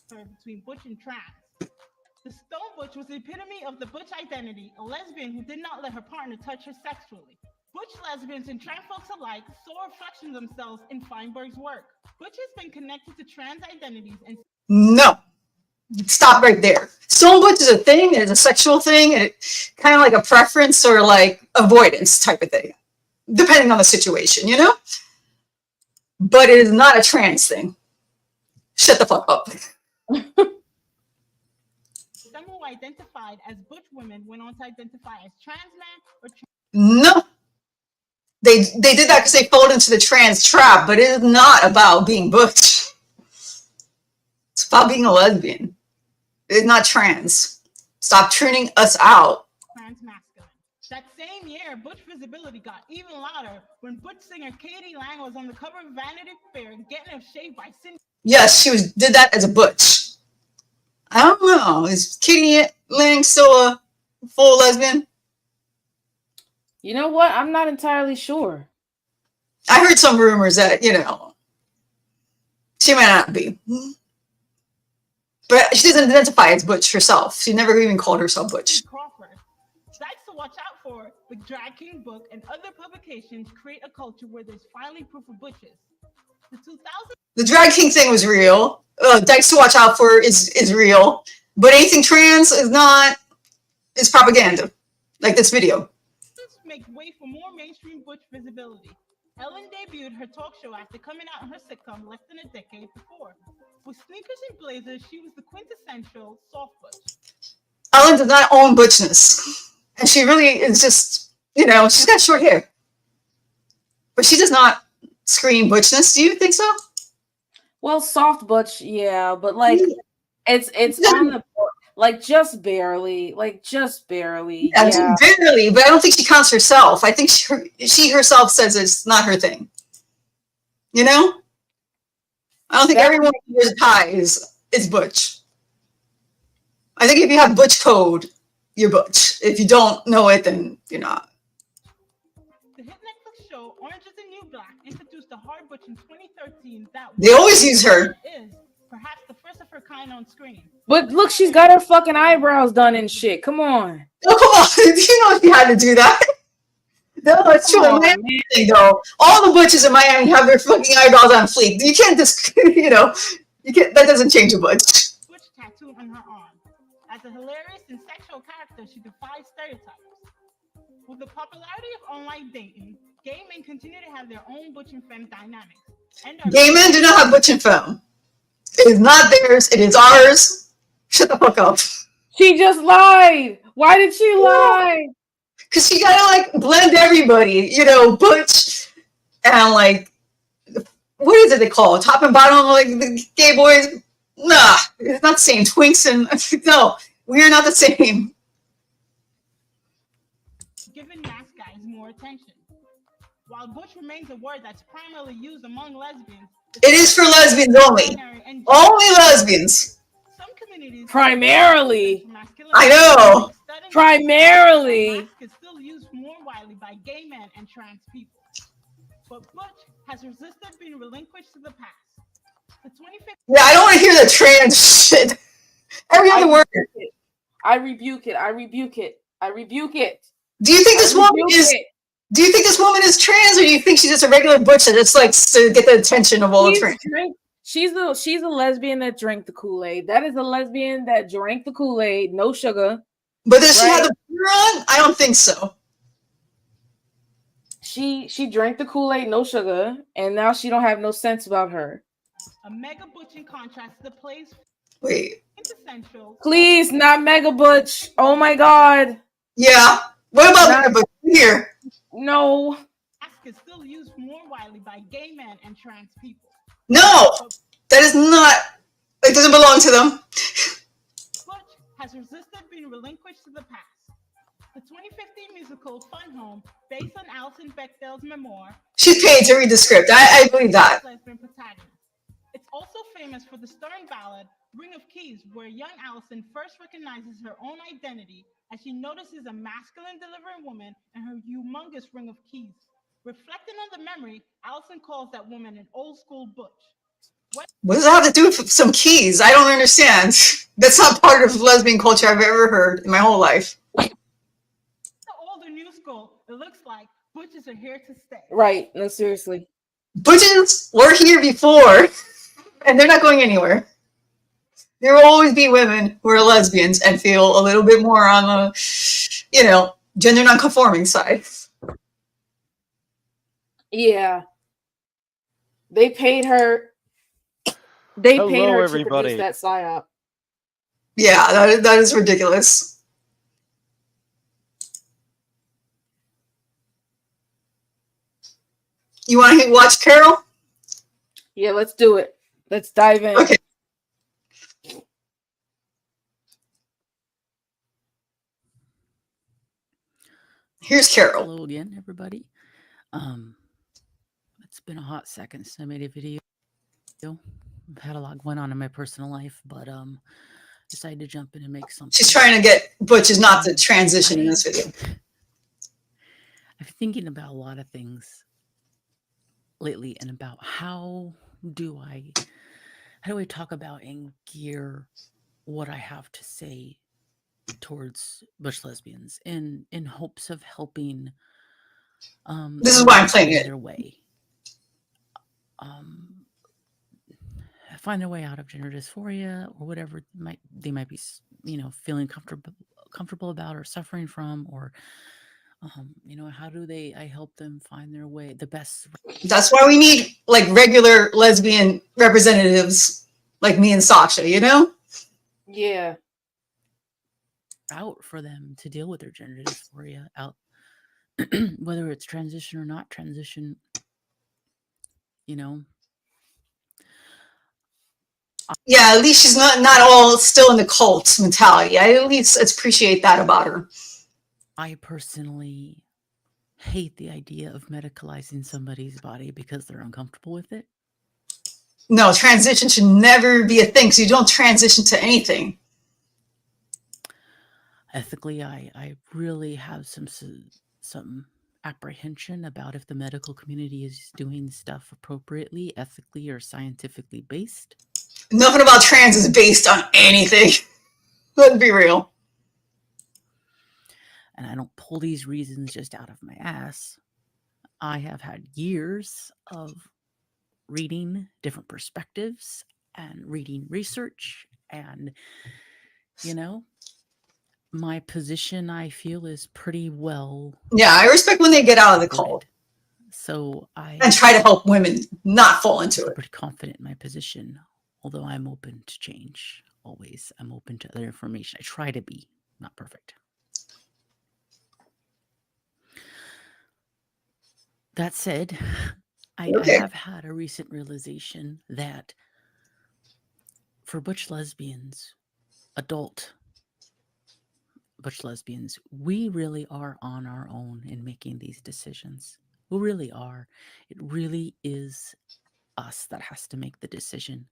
Between butch and trans. The Stone Butch was the epitome of the butch identity, a lesbian who did not let her partner touch her sexually. Butch lesbians and trans folks alike saw reflections of themselves in Feinberg's work. Butch has been connected to trans identities and... No. Stop right there. Stone Butch is a thing, it's a sexual thing, and it's kind of like a preference or like avoidance type of thing, depending on the situation, you know? But it is not a trans thing. Shut the fuck up. Some who identified as butch women went on to identify as trans men or no. They did that because they fell into the trans trap, but it is not about being butch. It's about being a lesbian. It is not trans. Stop tuning us out. Trans masculine. That same year, butch visibility got even louder when butch singer Katie Lang was on the cover of Vanity Fair getting her shaved by Cindy. Yes, did that as a butch. I don't know. Is Katie Lang still a full lesbian? You know what? I'm not entirely sure. I heard some rumors that, you know, she might not be. But she doesn't identify as butch herself. She never even called herself butch. Sites to watch out for: the Drag King book and other publications create a culture where there's finally proof of butches. The Drag King thing was real. Dykes to watch out for is real. But anything trans is propaganda. Like this video. Make way for more mainstream butch visibility. Ellen debuted her talk show after coming out in her sitcom less than a decade before. With sneakers and blazers, she was the quintessential soft butch. Ellen does not own butchness. And she really is just, you know, she's got short hair. But she does not scream butchness. Do you think so? Well, soft butch, yeah, but like it's on the like just barely. Yeah, barely, but I don't think she counts herself. I think she herself says it's not her thing. You know? I don't think everyone who wears a tie is butch. I think if you have butch code, you're butch. If you don't know it, then you're not. The hit Netflix show Orange is the New Black introduced a hard butch in 2013 that they always use her. Is perhaps the first of her kind on screen. But look, she's got her fucking eyebrows done and shit. Come on. Oh, come on. You know she had to do that. No, it's true. Miami thing, though. All the butches in Miami have their fucking eyebrows on fleek. You can't just, you know, you can't. That doesn't change a butch. Butch tattoo on her arm. As a hilarious and sexual character, she defies stereotypes. With the popularity of online dating, gay men continue to have their own butch and femme dynamics. Gay men do not have butch and femme. It is not theirs. It is ours. Shut the fuck up. She just lied. Why did she lie? Because she gotta like blend everybody, you know, butch and like, what is it they call it? Top and bottom, like the gay boys? Nah, it's not the same. Twinks and no, we are not the same. Giving mask guys more attention. While butch remains a word that's primarily used among lesbians, it is for lesbians only. Only lesbians. Some communities primarily. I know. Primarily. Mask is still used more widely by gay men and trans people. But butch has resisted being relinquished to the past. The 25th. Yeah, I don't want to hear the trans shit. Every other word. I rebuke it. I rebuke it. I rebuke it. Do you think this woman is? Do you think this woman is trans, or do you think she's just a regular butch that just likes to get the attention of all the trans? She's a lesbian that drank the Kool-Aid. That is a lesbian that drank the Kool-Aid, no sugar. But does she have the beer on? I don't think so. She drank the Kool-Aid, no sugar, and now she don't have no sense about her. A mega butch in contrast to the place. Wait. Quintessential. Please, not Mega Butch. Oh my God. Yeah. What about Not- Mega Butch? Here. No. Mask is still used more widely by gay men and trans people. No, that is not. It doesn't belong to them. Butch has resisted being relinquished to the past. The 2015 musical Fun Home, based on Alison Bechdel's memoir, She's paid to read the script. I believe that. lesbian protagonist. It's also famous for the stern ballad Ring of Keys, where young Allison first recognizes her own identity as she notices a masculine delivering woman and her humongous ring of keys. Reflecting on the memory, Allison calls that woman an old school Butch. What does that have to do with some keys? I don't understand. That's not part of lesbian culture I've ever heard in my whole life. The old or new school, it looks like Butches are here to stay. Right. No, seriously. Butches were here before, and they're not going anywhere. There will always be women who are lesbians and feel a little bit more on the, gender nonconforming side. Yeah. They paid her. They paid Hello, her everybody. to produce that psyop. Yeah, that is ridiculous. You want to watch Carol? Yeah, let's do it. Let's dive in. Okay. Here's Carol. Hello again, everybody. It's been a hot second since I made a video. I've had a lot going on in my personal life, but decided to jump in and make something. She's trying to get Butches not to transition in this video. I've been thinking about a lot of things lately and about how do I talk about and gear what I have to say towards butch lesbians in hopes of helping This is why I'm playing it. their way. Find their way out of gender dysphoria or whatever they might be, feeling comfortable about or suffering from, or how do I help them find their way the best. That's why we need like regular lesbian representatives like me and Sasha, Yeah. Out for them to deal with their gender dysphoria, out whether it's transition or not transition, Yeah, at least she's not all still in the cult mentality. I at least appreciate that about her. I personally hate the idea of medicalizing somebody's body because they're uncomfortable with it. No, transition should never be a thing, because you don't transition to anything. Ethically, I really have some apprehension about if the medical community is doing stuff appropriately, ethically, or scientifically based. Nothing about trans is based on anything. Let's be real. And I don't pull these reasons just out of my ass. I have had years of reading different perspectives and reading research, and my position, I feel, is pretty well. Yeah, I respect when they get out of the cult. So and try to help women not fall into it. Pretty confident in my position, although I'm open to change. Always, I'm open to other information. I try to be, not perfect. That said, I have had a recent realization that for butch lesbians, adult butch lesbians, we really are on our own in making these decisions. We really are. It really is us that has to make the decision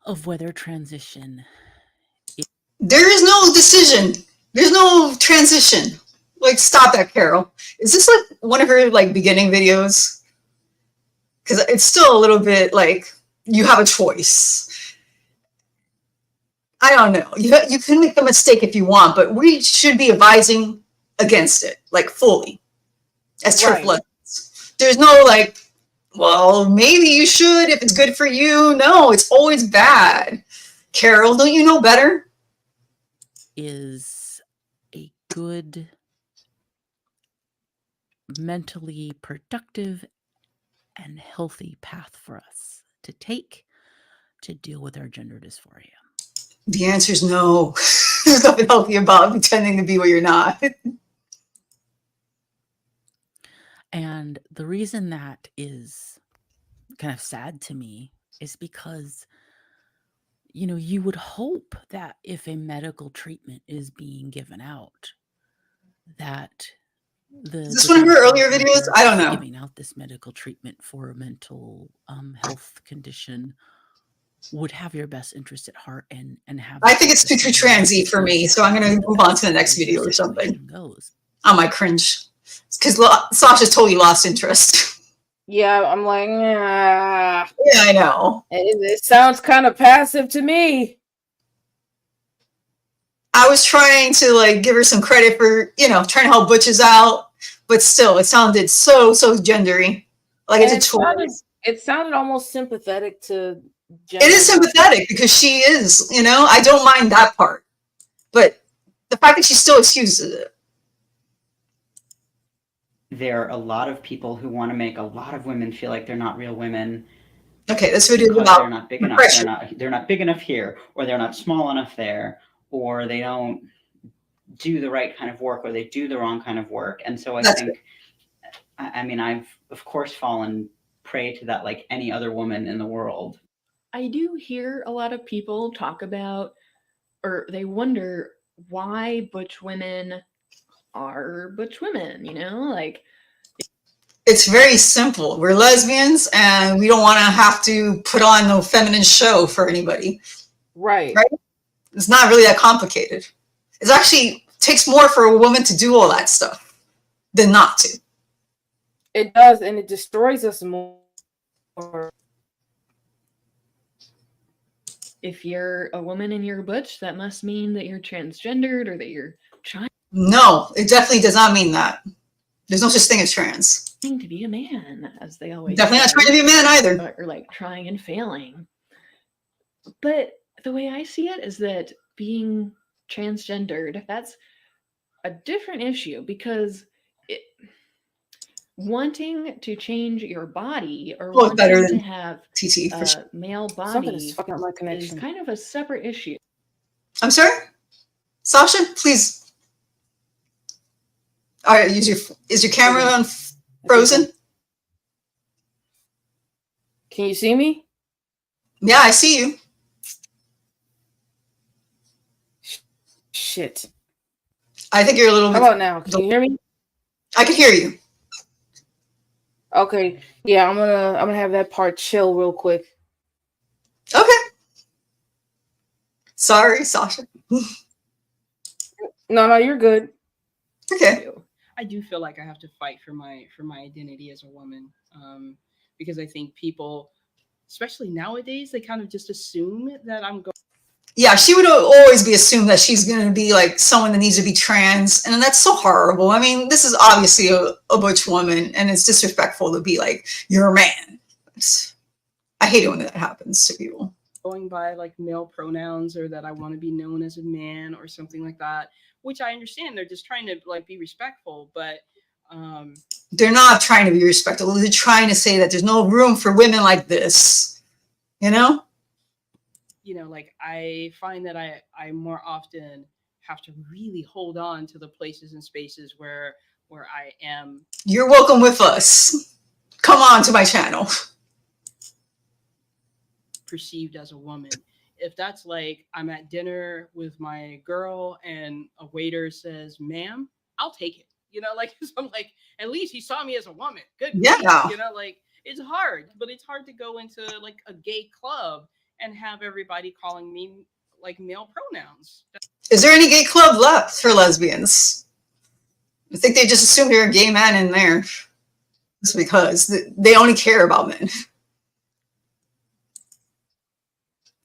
of whether transition. There is no decision. There's no transition. Like, stop that, Carol. Is this like one of her like beginning videos? Because it's still a little bit like you have a choice. I don't know. You can make a mistake if you want, but we should be advising against it, like fully, as turf lesbians. There's no like, well, maybe you should if it's good for you. No, it's always bad. Carol, don't you know better? Is a good, mentally productive and healthy path for us to take to deal with our gender dysphoria? The answer is no. There's nothing healthy about pretending to be what you're not. And the reason that is kind of sad to me is because, you know, you would hope that if a medical treatment is being given out, that Is this one of her earlier videos? I don't know. Giving out this medical treatment for a mental health condition would have your best interest at heart and have. I think it's too transy for me, so I'm going to move on to the next video or something. I might cringe because Sasha totally lost interest. Yeah, I'm like, yeah, I know. It sounds kind of passive to me. I was trying to like give her some credit for, you know, trying to help butches out, but still, it sounded so gendery. Like it sounded almost sympathetic to. It is sympathetic because she is, you know. I don't mind that part, but the fact that she still excuses it. There are a lot of people who want to make a lot of women feel like they're not real women. Okay, this video is about they're not big enough. They're not big enough here, or they're not small enough there, or they don't do the right kind of work, or they do the wrong kind of work. And so I think, I mean, I've of course fallen prey to that like any other woman in the world. I do hear a lot of people talk about, or they wonder why butch women are butch women, you know, like. It's very simple. We're lesbians and we don't want to have to put on no feminine show for anybody. Right. It's not really that complicated. It actually takes more for a woman to do all that stuff than not to. It does, and it destroys us more. If you're a woman and you're butch, that must mean that you're transgendered or that you're trying. No, it definitely does not mean that. There's no such thing as trans. To be a man, as they always definitely not trying to be a man either. Or like trying and failing. But the way I see it is that being transgendered, that's a different issue because wanting to change your body or wanting to have TT for a male body is fucking up my connection. Is kind of a separate issue. I'm sorry? Sasha, please. All right, is your camera on frozen? Can you see me? Yeah, I see you. Shit. I think you're a little bit. How about now? Can you hear me? I can hear you. Okay. Yeah, I'm gonna have that part chill real quick. Okay. Sorry, Sasha. No, you're good. Okay. I do feel like I have to fight for my identity as a woman, because I think people, especially nowadays, they kind of just assume that I'm going. Yeah, she would always be assumed that she's going to be like someone that needs to be trans, and that's so horrible. I mean, this is obviously a butch woman, and it's disrespectful to be like, you're a man. I hate it when that happens to people. Going by like male pronouns, or that I want to be known as a man or something like that, which I understand. They're just trying to like be respectful, but they're not trying to be respectful. They're trying to say that there's no room for women like this, you know? You know, like I find that I more often have to really hold on to the places and spaces where I am. You're welcome with us. Come on to my channel. Perceived as a woman. If that's like I'm at dinner with my girl and a waiter says, "Ma'am," I'll take it. You know, like so I'm like, at least he saw me as a woman. Good. Yeah. Grief. You know, like it's hard, but it's hard to go into like a gay club and have everybody calling me like male pronouns. Is there any gay club left for lesbians? I think they just assume you're a gay man in there. Just because they only care about men.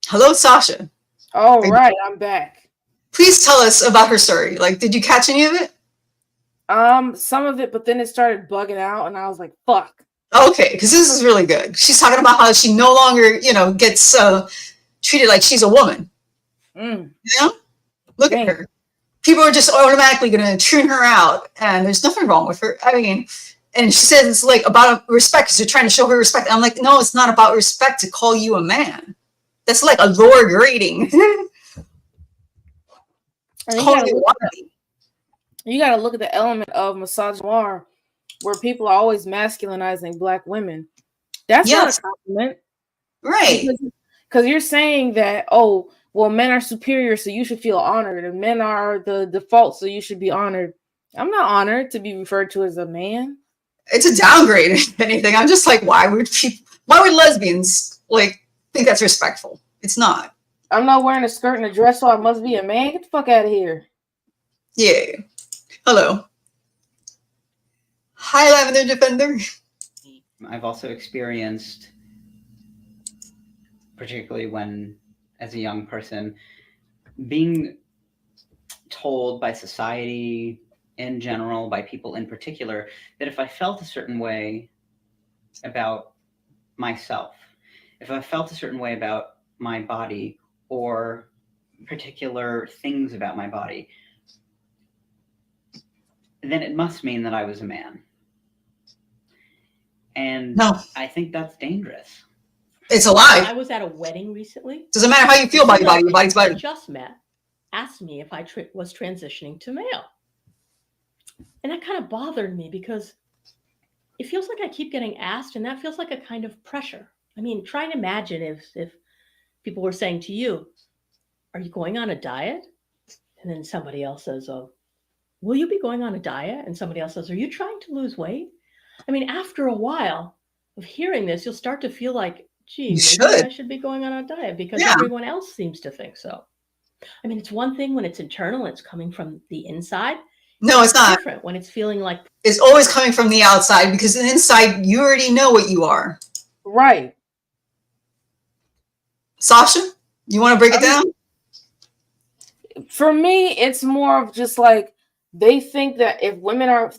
Hello, Sasha. All right, I'm back. Please tell us about her story. Like, did you catch any of it? Some of it, but then it started bugging out, and I was like, fuck. Okay, because this is really good. She's talking about how she no longer, you know, gets treated like she's a woman. You know? Look at her. People are just automatically going to tune her out, and there's nothing wrong with her. I mean, and she says it's like about respect because they're trying to show her respect. I'm like, no, it's not about respect to call you a man. That's like a lower grading. And Calling it wannabe. you got to look at the element of misogynoir, where people are always masculinizing Black women. That's not a compliment, right? Because you're saying that, oh, well, men are superior, so you should feel honored, and men are the default, so you should be honored. I'm not honored to be referred to as a man. It's a downgrade, if anything. I'm just like, why would lesbians like think that's respectful? It's not. I'm not wearing a skirt and a dress, so I must be a man. Get the fuck out of here. Yeah. Hello. Hi, Lavender Defender. I've also experienced, particularly when, as a young person, being told by society in general, by people in particular, that if I felt a certain way about myself, if I felt a certain way about my body or particular things about my body, then it must mean that I was a man. And no. I think that's dangerous. It's a lie. I was at a wedding recently. Doesn't matter how you feel about your body. Your body's body. I just met asked me if I was transitioning to male. And that kind of bothered me because it feels like I keep getting asked, and that feels like a kind of pressure. I mean, try and imagine if people were saying to you, are you going on a diet? And then somebody else says, oh, will you be going on a diet? And somebody else says, are you trying to lose weight? I mean, after a while of hearing this, you'll start to feel like, gee, maybe I should be going on a diet because everyone else seems to think so. I mean, it's one thing when it's internal, it's coming from the inside. No, it's not. Different when it's feeling like it's always coming from the outside, because the inside, you already know what you are. Right. Sasha, you want to break it down? For me, it's more of just like, they think that if women are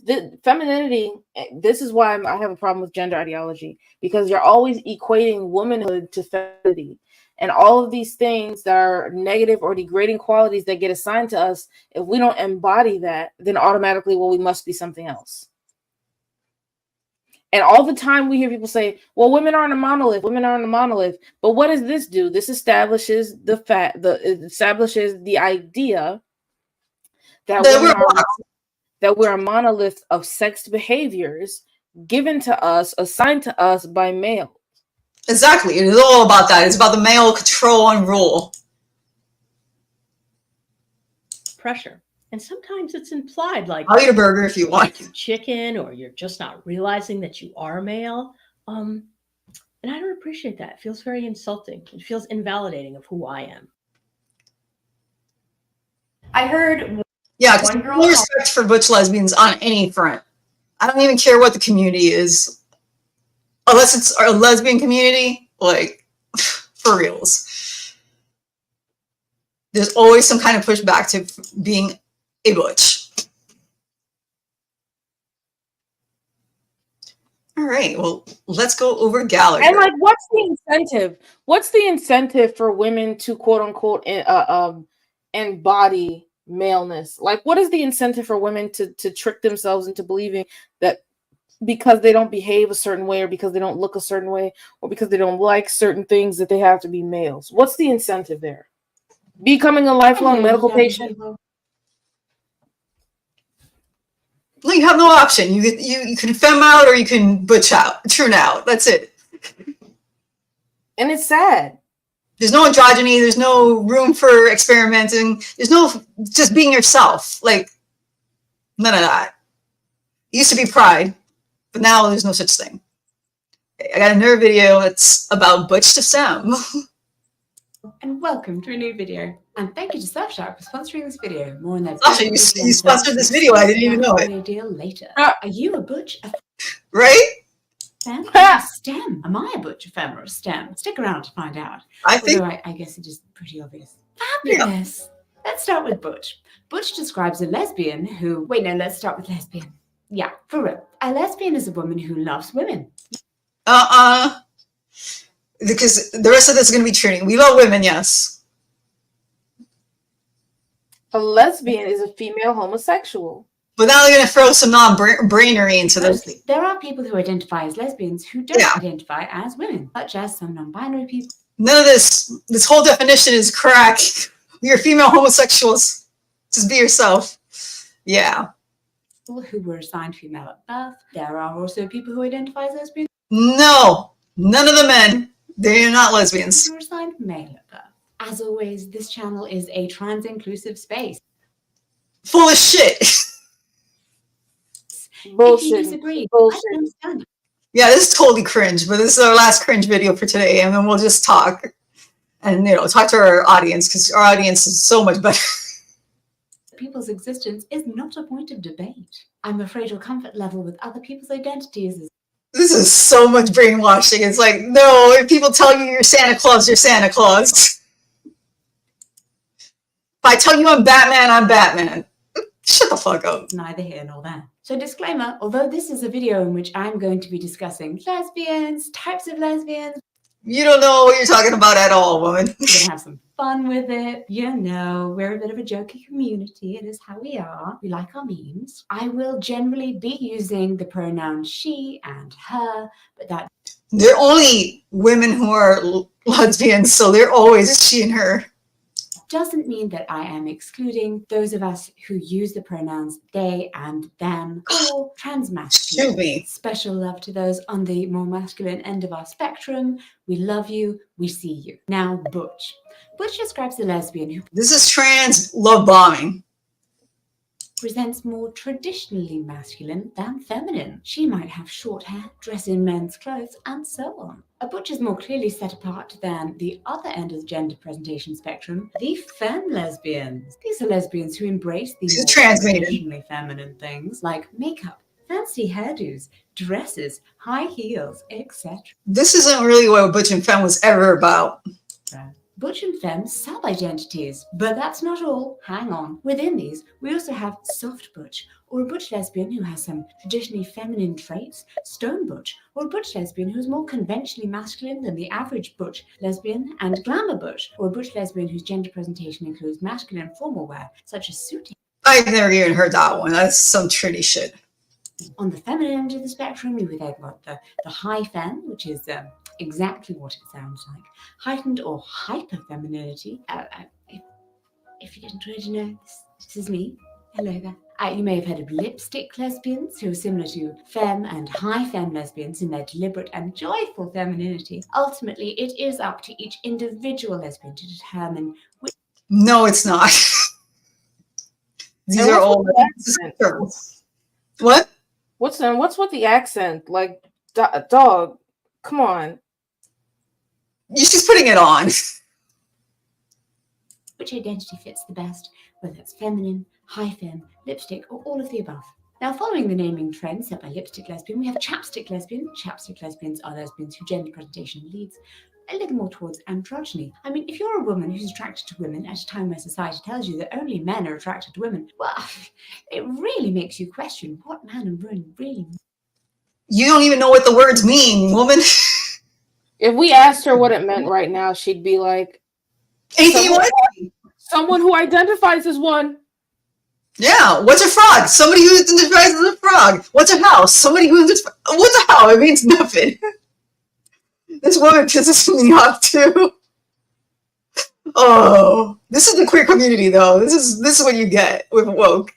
femininity, this is why I have a problem with gender ideology, because you're always equating womanhood to femininity, and all of these things that are negative or degrading qualities that get assigned to us. If we don't embody that, then automatically, well, we must be something else. And all the time we hear people say, well, women aren't a monolith, women aren't a monolith. But what does this do? This establishes it establishes the idea that we're a monolith of sex behaviors given to us, assigned to us by male. Exactly. It is all about that. It's about the male control and rule. pressure. And sometimes it's implied, like I'll eat a burger if you want. you're chicken, or you're just not realizing that you are male. And I don't appreciate that. It feels very insulting. It feels invalidating of who I am. I heard one girl. No respect for butch lesbians on any front. I don't even care what the community is, unless it's a lesbian community. Like, for reals, there's always some kind of pushback to being a butch. All right, well, let's go over Gallagher. And like, what's the incentive? What's the incentive for women to quote unquote embody maleness? Like, what is the incentive for women to trick themselves into believing that because they don't behave a certain way, or because they don't look a certain way, or because they don't like certain things, that they have to be males? What's the incentive there? Becoming a lifelong medical patient? No, you have no option. You can femme out or you can butch out, turn out. That's it. And it's sad. There's no androgyny. There's no room for experimenting. There's no just being yourself. Like, none of that. It used to be pride, but now there's no such thing. Okay, I got another video that's about butch to femme. And welcome to a new video. And thank you to Sasha for sponsoring this video. More on that. Sasha, you sponsored this video. I didn't even know it. Deal later. Are you a butch? Right? Femme? A STEM? Am I a butch, a femme, or a STEM? Stick around to find out. I guess it is pretty obvious. Fabulous. Yeah. Let's start with butch. Butch describes a lesbian who... Wait, no, let's start with lesbian. Yeah, for real. A lesbian is a woman who loves women. Because the rest of this is going to be training. We love women, yes. A lesbian is a female homosexual. But now they're going to throw some non-brainery into this. There are people who identify as lesbians who don't identify as women, such as some non-binary people. None of this whole definition is crack. You're female homosexuals. Just be yourself. Yeah. Who were assigned female at birth. There are also people who identify as lesbians. No, none of the men. They're not lesbians. Who were assigned male at birth. As always, this channel is a trans-inclusive space. Full of shit. Bullshit. If you disagree, bullshit. I understand. Yeah, this is totally cringe, but this is our last cringe video for today, and then we'll just talk. And, you know, talk to our audience, because our audience is so much better. People's existence is not a point of debate. I'm afraid your comfort level with other people's identities is... This is so much brainwashing. It's like, no, if people tell you you're Santa Claus, you're Santa Claus. If I tell you I'm Batman, I'm Batman. Shut the fuck up. Neither here nor there. So disclaimer, although this is a video in which I'm going to be discussing lesbians, types of lesbians. You don't know what you're talking about at all, woman. We're going to have some fun with it. You know, we're a bit of a jokey community. It is how we are. We like our memes. I will generally be using the pronouns she and her, but that... They're only women who are lesbians, so they're always she and her. Doesn't mean that I am excluding those of us who use the pronouns they and them or transmasculine. Special love to those on the more masculine end of our spectrum. We love you. We see you. Now, Butch. Butch describes a lesbian who... This is trans love bombing. ...presents more traditionally masculine than feminine. She might have short hair, dress in men's clothes, and so on. A butch is more clearly set apart than the other end of the gender presentation spectrum, the femme lesbians. These are lesbians who embrace the more traditionally feminine things like makeup, fancy hairdos, dresses, high heels, etc. This isn't really what Butch and Femme was ever about. Butch and femme sub-identities, but that's not all. Hang on. Within these, we also have soft butch, or a butch lesbian who has some traditionally feminine traits, stone butch, or a butch lesbian who's more conventionally masculine than the average butch lesbian, and glamour butch, or a butch lesbian whose gender presentation includes masculine formal wear, such as suiting. I've never even heard that one. That's some Trinity shit. On the feminine end of the spectrum, we would have got the high femme, which is exactly what it sounds like. Heightened or hyper femininity. If you didn't already know, this is me. Hello there. You may have heard of lipstick lesbians, who are similar to femme and high femme lesbians in their deliberate and joyful femininity. Ultimately, it is up to each individual lesbian to determine which... No, it's not. These are all terms. What? What's with the accent? Like, dog, come on. She's putting it on. Which identity fits the best, whether it's feminine, high femme, lipstick, or all of the above. Now, following the naming trend set by lipstick lesbian, we have chapstick lesbian. Chapstick lesbians are lesbians whose gender presentation leads a little more towards androgyny. I mean, if you're a woman who's attracted to women at a time where society tells you that only men are attracted to women, well, it really makes you question what man and woman really mean. You don't even know what the words mean, woman. If we asked her what it meant right now, she'd be like, someone who identifies as one. Yeah, what's a frog? Somebody who identifies as a frog. What's a house? Somebody who identifies... What the hell? It means nothing. This woman pisses me off too. Oh, this is the queer community, though. This is what you get with woke.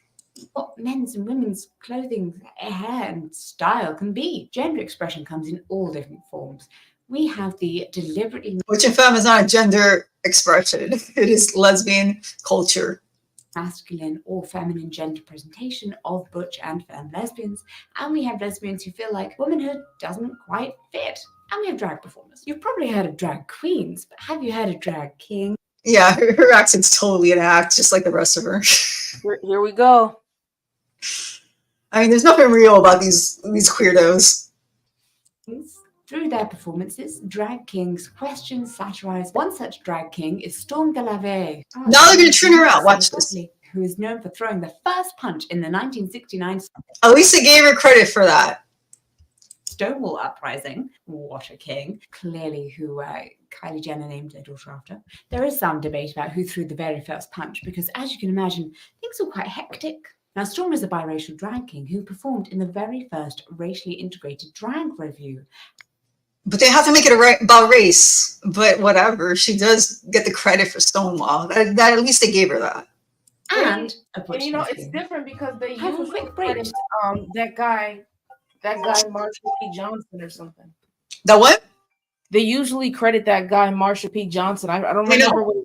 What men's and women's clothing, hair, and style can be. Gender expression comes in all different forms. We have the deliberately... Butch and femme is not a gender expression. It is lesbian culture. Masculine or feminine gender presentation of butch and femme lesbians. And we have lesbians who feel like womanhood doesn't quite fit. And we have drag performers. You've probably heard of drag queens, but have you heard of drag king? Yeah, her accent's totally an act, just like the rest of her. Here we go. I mean, there's nothing real about these queerdos. Through their performances, drag kings question, satirize. One such drag king is Storm de la Veille. Now they're going to turn her out. Watch this. Who is known for throwing the first punch in the 1969... At least they gave her credit for that. Stonewall Uprising. What a king. Clearly who Kylie Jenner named their daughter after. There is some debate about who threw the very first punch because, as you can imagine, things were quite hectic. Now, Storm is a biracial drag king who performed in the very first racially integrated drag review. But they have to make it about race. But whatever, she does get the credit for Stonewall. That at least they gave her that. And And you know, it's different because they Have a usually quick break. credit that guy Marsha P. Johnson or something. The what? They usually credit that guy Marsha P. Johnson. I don't remember what.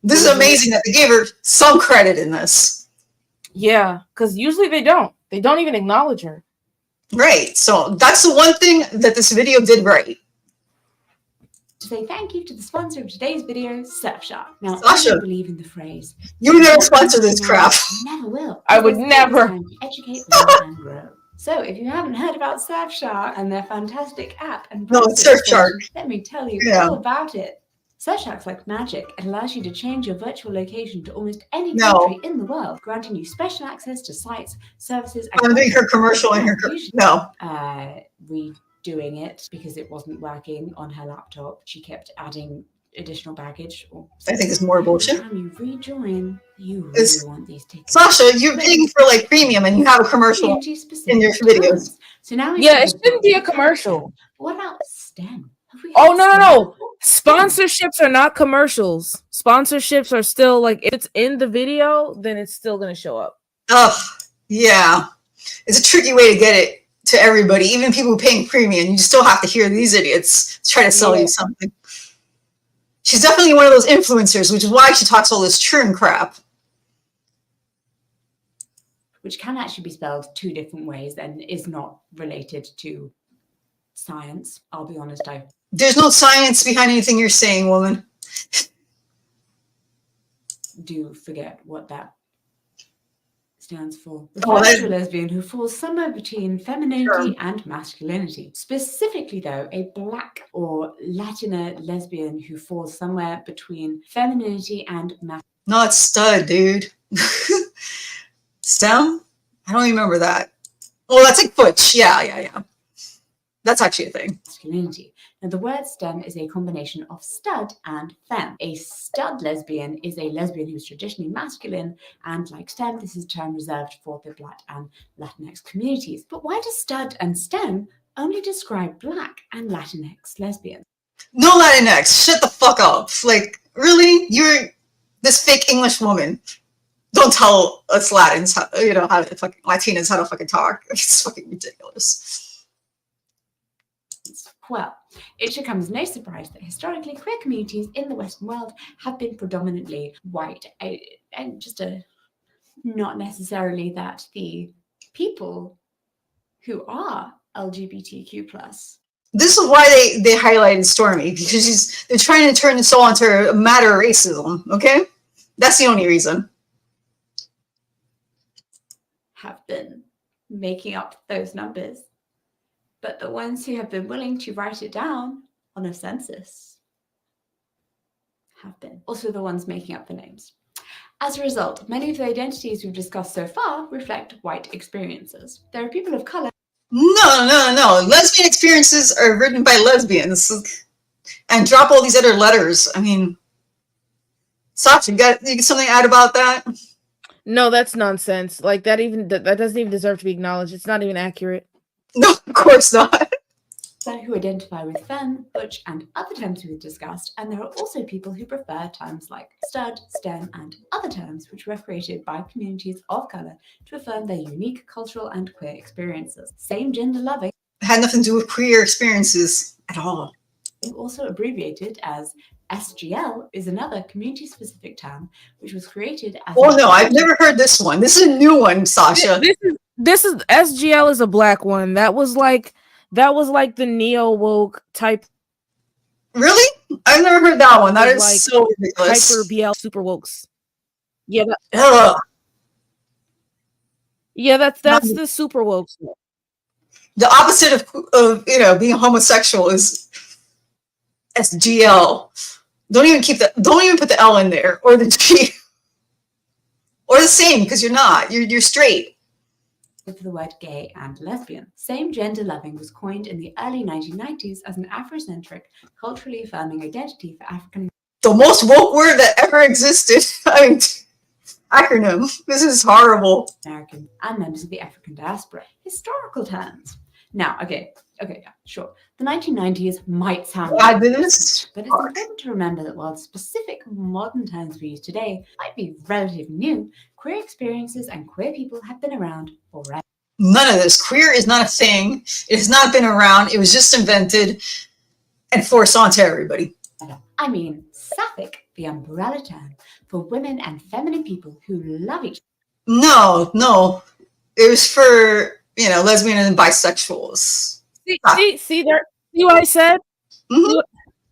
This is amazing that they gave her some credit in this. Yeah, because usually they don't. They don't even acknowledge her. Right. So that's the one thing that this video did right. To say thank you to the sponsor of today's video, Surfshark. Now, Sasha, I don't believe in the phrase. You would never sponsor this crap. Never will. I would never. Time to educate, learn, and grow. So, if you haven't heard about Surfshark and their fantastic app and No, it's Surfshark. let me tell you Yeah. all about it. Surfshark's like magic. It allows you to change your virtual location to almost any No. country in the world, granting you special access to sites, services, and I'm doing her commercial in her. No. Redoing it because it wasn't working on her laptop. She kept adding additional baggage. I think it's more bullshit. Every time you rejoin, you really want these tickets. Sasha, you're paying for like premium and you have a commercial in your videos. So now Yeah, it shouldn't be a commercial. What about STEM? Oh no. Sponsorships are not commercials. Sponsorships are still like if it's in the video, then it's still gonna show up. Ugh, yeah. It's a tricky way to get it to everybody, even people paying premium. You still have to hear these idiots try to sell you something. She's definitely one of those influencers, which is why she talks all this churn crap. Which can actually be spelled two different ways and is not related to science. I'll be honest, I There's no science behind anything you're saying, woman. do forget what that stands for. Oh, Refers to a lesbian who falls somewhere between femininity and masculinity. Specifically, though, a Black or Latina lesbian who falls somewhere between femininity and masculinity. Not stud, dude. STEM? I don't remember that. Oh, that's like butch. Yeah. That's actually a thing. Masculinity. Now, the word STEM is a combination of stud and femme. A stud lesbian is a lesbian who's traditionally masculine, and like STEM, this is a term reserved for the Black and Latinx communities. But why does stud and STEM only describe Black and Latinx lesbians? No Latinx. Shut the fuck up. Like, really? You're this fake English woman. Don't tell us Latins how, how to fucking Latinas how to fucking talk. It's fucking ridiculous. Well, it should come as no surprise that historically queer communities in the Western world have been predominantly white, and not necessarily that the people who are LGBTQ+. This is why they highlighted Stormy, because they're trying to turn this all into a matter of racism, okay? That's the only reason. Have been making up those numbers. But the ones who have been willing to write it down on a census have been also the ones making up the names. As a result, many of the identities we've discussed so far reflect white experiences. There are people of color. No. Lesbian experiences are written by lesbians. And drop all these other letters. I mean, Sasha, you got something to add about that? No, that's nonsense. Like that doesn't even deserve to be acknowledged. It's not even accurate. No, of course not. Who identify with femme, butch, and other terms we've discussed, and there are also people who prefer terms like stud, STEM, and other terms which were created by communities of color to affirm their unique cultural and queer experiences. Same gender loving had nothing to do with queer experiences at all. Also abbreviated as SGL is another community-specific term which was created as. Oh no, I've never heard this one. This is a new one, Sasha. This is SGL is a Black one. That was like the neo woke type. Really? I've never heard that one. That is like so ridiculous. Hyper BL super wokes. Yeah. That's the super wokes. The opposite of being homosexual is SGL. Don't even put the L in there or the G. Or the same, because you're not. You're straight. For the word gay and lesbian. Same gender loving was coined in the early 1990s as an Afrocentric, culturally affirming identity for African. The most woke word that ever existed. I mean, acronym. This is horrible. American and members of the African diaspora. Historical terms. Now, okay, Okay, yeah, sure. The 1990s might sound I did this. but it's important to remember that while the specific modern terms we use today might be relatively new, queer experiences and queer people have been around forever. None of this. Queer is not a thing. It has not been around. It was just invented and forced onto everybody. I mean, sapphic, the umbrella term for women and feminine people who love each other. No. It was for, lesbian and bisexuals. See what I said? Mm-hmm.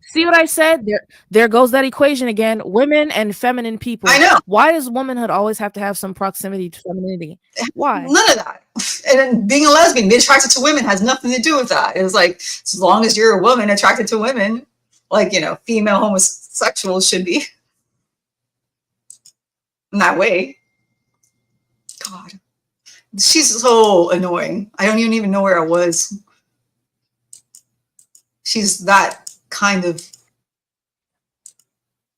See what I said? There goes that equation again. Women and feminine people. I know. Why does womanhood always have to have some proximity to femininity? Why? None of that. And then being a lesbian, being attracted to women has nothing to do with that. It was like, as long as you're a woman attracted to women, like, female homosexuals should be in that way. God. She's so annoying. I don't even know where I was. She's that kind of...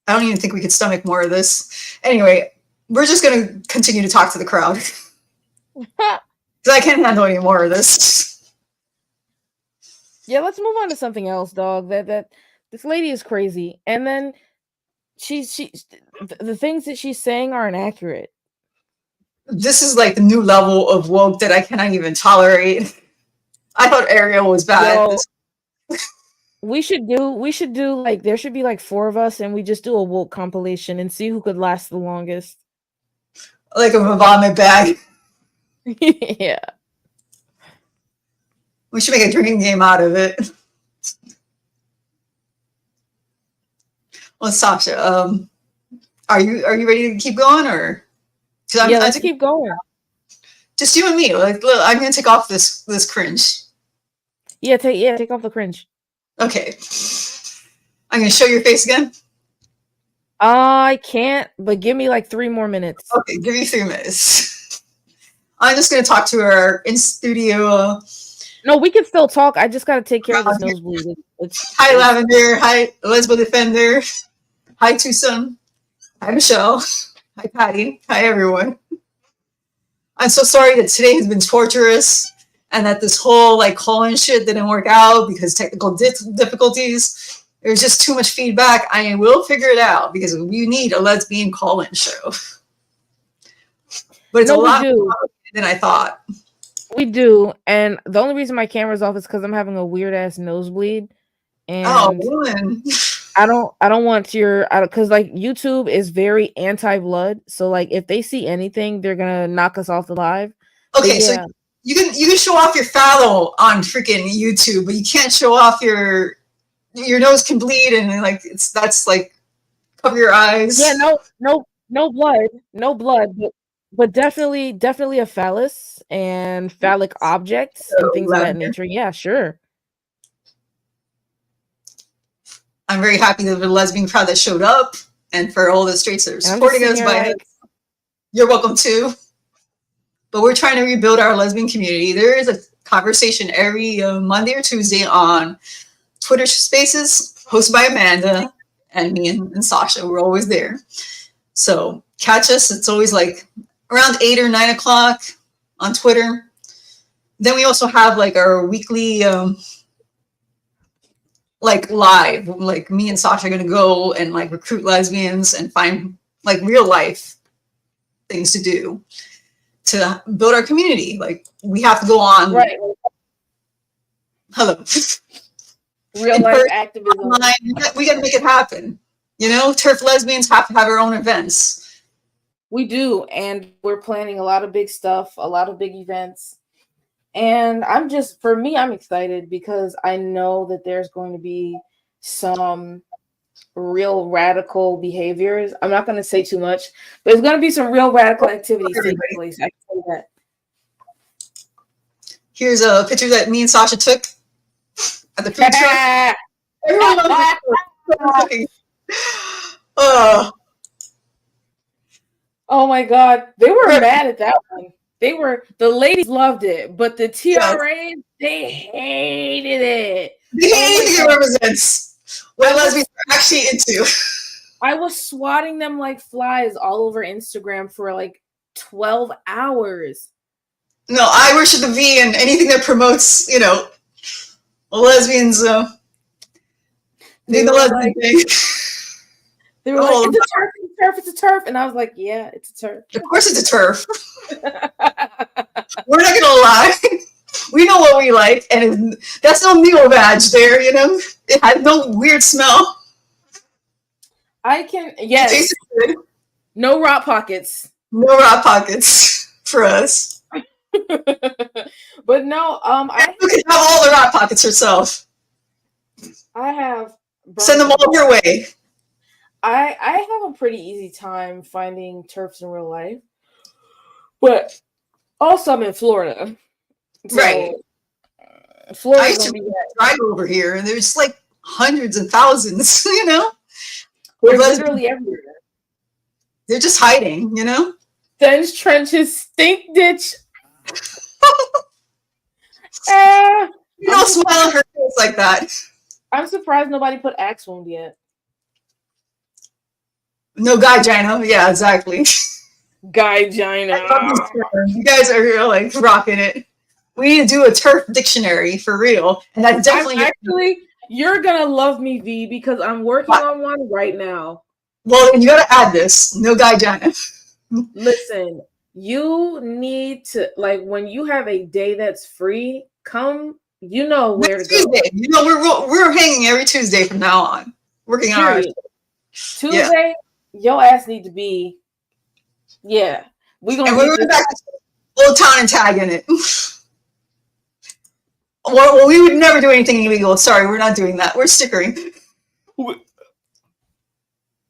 I don't even think we could stomach more of this. Anyway, we're just going to continue to talk to the crowd. Because I can't handle any more of this. Yeah, let's move on to something else, dog. That this lady is crazy. And then the things that she's saying are inaccurate. This is like the new level of woke that I cannot even tolerate. I thought Ariel was bad. We should do like, there should be like 4 of us and we just do a woke compilation and see who could last the longest. Like a vomit bag. Yeah. We should make a drinking game out of it. Well, Sasha, are you ready to keep going, or? Let's keep going. Just you and me. Like, look, I'm gonna take off this cringe. Take off the cringe. Okay. I'm gonna show your face again. I can't, but give me like 3 more minutes. Okay, give you 3 minutes. I'm just gonna talk to her in studio. No, we can still talk. I just gotta take care of this nosebleed. Hi, Lavender. Hi, Lesbo Defender. Hi, Tucson. Hi, Michelle. Hi, Patty. Hi, everyone. I'm so sorry that today has been torturous and that this whole call-in shit didn't work out because technical difficulties. There's just too much feedback. I will figure it out because we need a lesbian call-in show. But it's a lot more than I thought. We do, and the only reason my camera's off is because I'm having a weird ass nosebleed, and woman. I don't want because YouTube is very anti-blood, so if they see anything, they're gonna knock us off the live. Okay, so you can show off your fallow on freaking YouTube, but you can't show off your nose can bleed and that's cover your eyes. Yeah, no blood, but definitely a phallus and phallic objects and things of that nature. Yeah, sure. I'm very happy that the lesbian crowd that showed up and for all the straights that are supporting us. You're welcome too. But we're trying to rebuild our lesbian community. There is a conversation every Monday or Tuesday on Twitter Spaces hosted by Amanda and me and Sasha. We're always there. So catch us. It's always around 8 or 9 o'clock on Twitter. Then we also have our weekly live, me and Sasha are gonna go and recruit lesbians and find real life things to do to build our community. We have to go on. Right. Hello. Real life activism. Online. We gotta make it happen. Turf lesbians have to have our own events. We do, and we're planning a lot of big stuff, a lot of big events. And I'm excited because I know that there's going to be some real radical behaviors. I'm not going to say too much, but there's going to be some real radical activities taking place. I can say that. Here's a picture that me and Sasha took at the food truck. Everyone loves it. Oh my God. They were mad at that one. The ladies loved it, but the TRAs, they hated it. They hate anything it represents what lesbians are actually into. I was swatting them like flies all over Instagram for 12 hours. No, I worship the V and anything that promotes, lesbians They do the were lesbian like, thing. they were Oh, like, it's a turf, it's a turf, it's a turf. And I was like, yeah, it's a turf. Of course it's a turf. We're not gonna lie. We know what we like, and that's no neo badge there, you know? It had no weird smell. I can, yes. It tasted good. No rot pockets. No rot pockets for us. But no, You can have all the rot pockets herself. I have Send them all your way. I have a pretty easy time finding turfs in real life, but also I'm in Florida, so Right. Florida. I used to drive over here, and there's like hundreds and thousands, you know? They're literally everywhere. They're just hiding, you know? Den's trenches, stink ditch. You don't smile on her face like that. I'm surprised nobody put axe wound yet. No guy gyno. Yeah, exactly. Guy gyno. You guys are like rocking it. We need to do a turf dictionary for real. And that's definitely actually, you're gonna love me, V, because I'm working on one right now. Well, then you gotta add this. No guy gyno. Listen, you need to, like, when you have a day that's free, come, you know where to go. Tuesday. You know, we're hanging every Tuesday from now on. Working on ours. Tuesday, your ass need to be, yeah. We're going back to Old Town and tag in it. Well, we would never do anything illegal. Sorry, we're not doing that. We're stickering.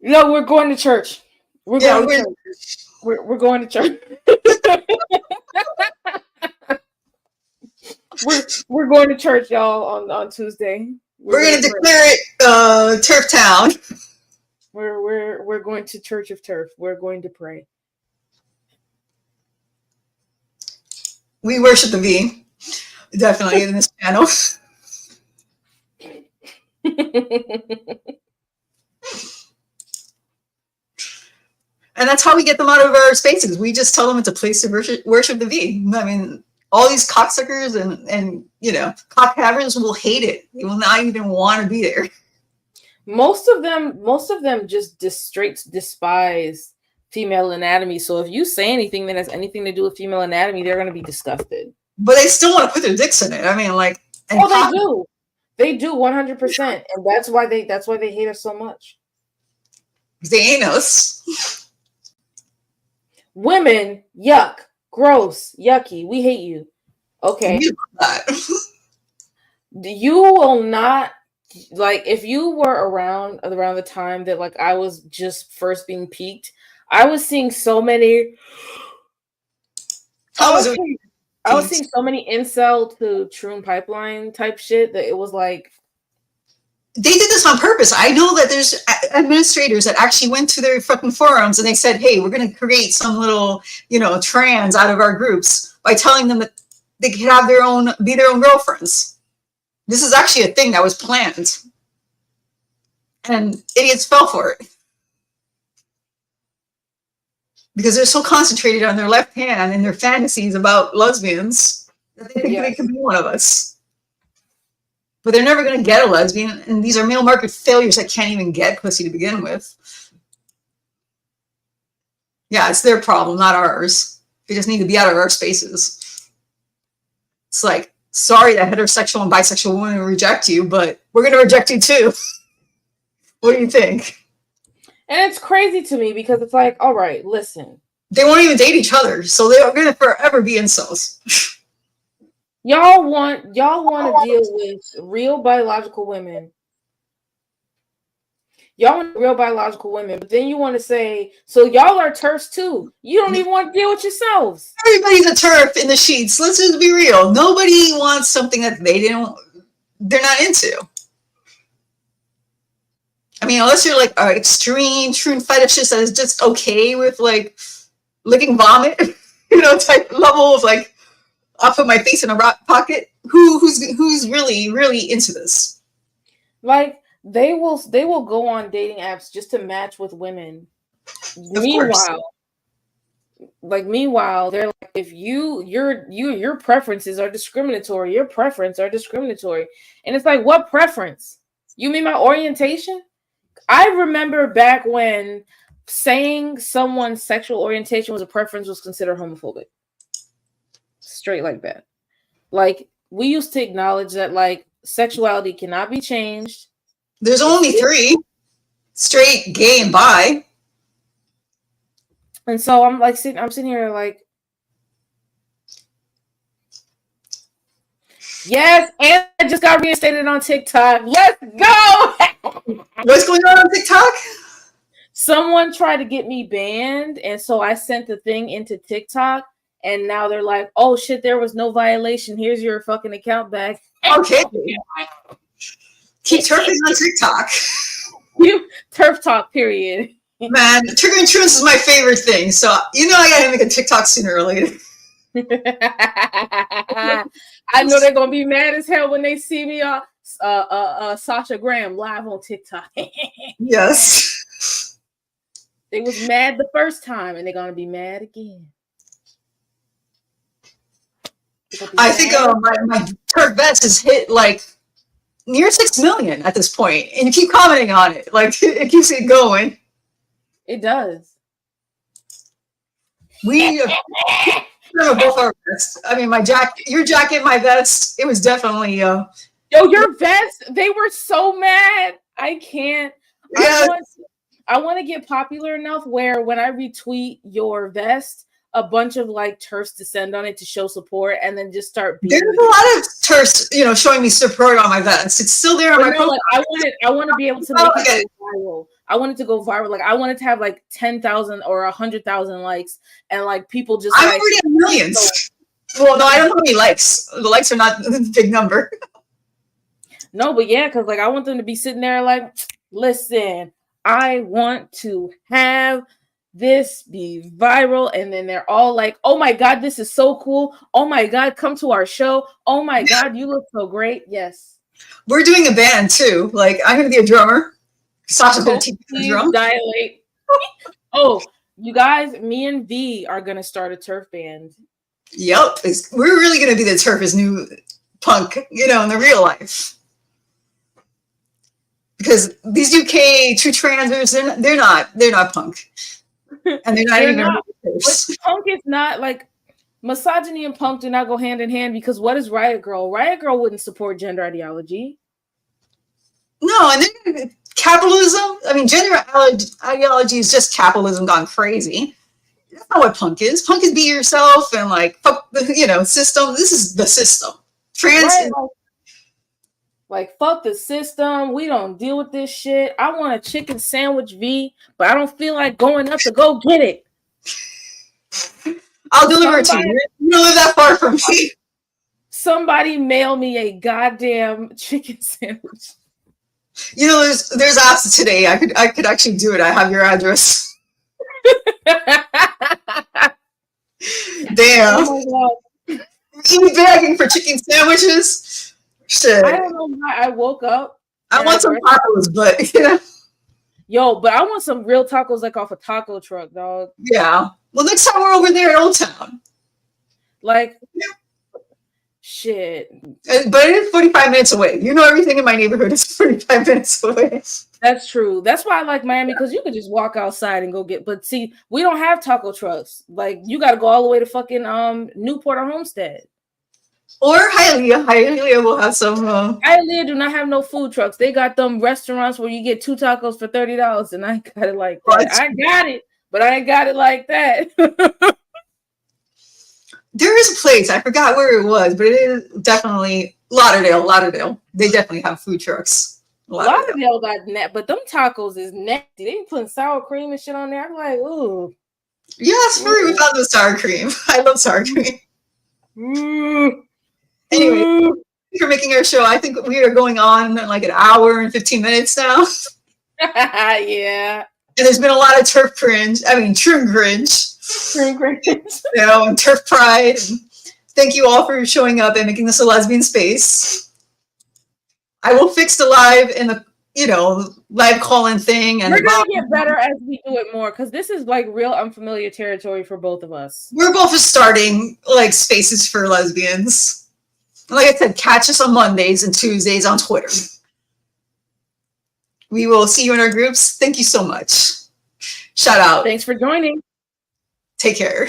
No, we're going to church. We're going to church. We're going to church. we're going to church, y'all, on Tuesday. We're gonna declare it Turf Town. We're going to Church of Turf. We're going to pray. We worship the V. Definitely in this channel. And that's how we get them out of our spaces. We just tell them it's a place to worship the V. I mean, all these cocksuckers and you know, cockhavers will hate it. They will not even want to be there. Most of them just straight despise female anatomy. So if you say anything that has anything to do with female anatomy, they're going to be disgusted. But they still want to put their dicks in it. I mean, like, they do 100%, and that's why they hate us so much. They ain't us. Women, yuck, gross, yucky. We hate you. Okay. You will not, like, if you were around the time that, like, I was just first being peaked, I was seeing so many. I was seeing so many incel to Troon Pipeline type shit that it was like. They did this on purpose. I know that there's administrators that actually went to their fucking forums and they said, hey, we're going to create some little, you know, trans out of our groups by telling them that they could have be their own girlfriends. This is actually a thing that was planned. And idiots fell for it. Because they're so concentrated on their left hand and their fantasies about lesbians that they think they could be one of us. But they're never going to get a lesbian, and these are male market failures that can't even get pussy to begin with. Yeah, it's their problem, not ours. They just need to be out of our spaces. It's like, sorry that heterosexual and bisexual women reject you, but we're going to reject you too. What do you think? And it's crazy to me because it's like, all right, listen. They won't even date each other, so they're going to forever be incels. Y'all want to deal with real biological women. Y'all want real biological women, but then you want to say, so y'all are turfs too. You don't even want to deal with yourselves. Everybody's a turf in the sheets. Let's just be real. Nobody wants something that they're not into. I mean, unless you're like an extreme true fetishist that is just okay with like licking vomit, you know, type level of like, I'll put my face in a rock pocket. Who's really into this? Like they will go on dating apps just to match with women. Like, meanwhile, they're like, if your preferences are discriminatory, your preference are discriminatory. And it's like, what preference? You mean my orientation? I remember back when saying someone's sexual orientation was a preference was considered homophobic. Straight like that. Like, we used to acknowledge that, like, sexuality cannot be changed. There's only 3: straight, gay, and bi. And so I'm sitting here like, yes, and I just got reinstated on TikTok. Let's go. What's going on TikTok? Someone tried to get me banned, and so I sent the thing into TikTok, and now they're like, oh shit, there was no violation. Here's your fucking account back. Okay. Keep turfing on TikTok. You turf talk, period. Man, triggering truants is my favorite thing. So, I gotta make a TikTok sooner or later. I know they're gonna be mad as hell when they see me on Sasha Graham live on TikTok. Yes. They was mad the first time, and they're gonna be mad again. I think my turf vest has hit like near 6 million at this point, and you keep commenting on it. Like, it keeps it going. It does. We both our vests. I mean, your jacket, my vest. It was definitely. Yo, your vest. They were so mad. I can't. Yeah. I want to get popular enough where when I retweet your vest, a bunch of like turfs descend on it to show support, and then just start. There's a lot of turfs, showing me support on my vest. It's still there on my profile. I want to be able to make it go viral. I want it to go viral. Like, I want it to have like 10,000 or 100,000 likes, and like people just. I'm already at millions. Well, no, I don't know how many likes. The likes are not a big number. No, but yeah, because like I want them to be sitting there like, listen, I want to have this be viral, and then they're all like, oh my god, this is so cool. Oh my god, come to our show. Oh my god, you look so great. Yes. We're doing a band too. Like, I'm gonna be a drummer. Sasha's gonna teach me to drum. Dilate. Oh, you guys, me and V are gonna start a turf band. Yep. We're really gonna be the turf's new punk, in the real life. Because these UK true transers, they're not punk. And they're not even punk is not like misogyny and punk do not go hand in hand, because what is Riot Girl? Riot Girl wouldn't support gender ideology. No, and then capitalism. I mean, gender ideology is just capitalism gone crazy. That's not what punk is. Punk is be yourself and like fuck the system. This is the system. Like, fuck the system. We don't deal with this shit. I want a chicken sandwich, V, but I don't feel like going up to go get it. I'll deliver it to you. You don't live that far from me. Somebody mail me a goddamn chicken sandwich. There's apps today. I could actually do it. I have your address. Damn. Oh my god. You begging for chicken sandwiches? Shit. I don't know why I woke up. I want some tacos, but Yo, but I want some real tacos like off a taco truck, dog. Yeah. Well, next time we're over there in Old Town. Like, shit. But it is 45 minutes away. Everything in my neighborhood is 45 minutes away. That's true. That's why I like Miami, because you could just walk outside and go get. But see, we don't have taco trucks. Like, you got to go all the way to fucking Newport or Homestead. Or Hialeah. Hialeah will have some. Hialeah do not have no food trucks. They got them restaurants where you get 2 tacos for $30, and I got it like that. I got it, but I ain't got it like that. There is a place, I forgot where it was, but it is definitely Lauderdale. They definitely have food trucks. Lauderdale got net, but them tacos is nasty. They ain't putting sour cream and shit on there. I'm like, ooh. Yes, without the sour cream. I love sour cream. Anyway, thank you for making our show. I think we are going on like an hour and 15 minutes now. Yeah. And there's been a lot of turf cringe. I mean, trim cringe. And turf pride. And thank you all for showing up and making this a lesbian space. I will fix the live in the you know, live call-in thing. And we're gonna get better as we do it more, because this is like real unfamiliar territory for both of us. We're both starting like spaces for lesbians. Like I said, catch us on Mondays and Tuesdays on Twitter. We will see you in our groups. Thank you so much. Shout out. Thanks for joining. Take care.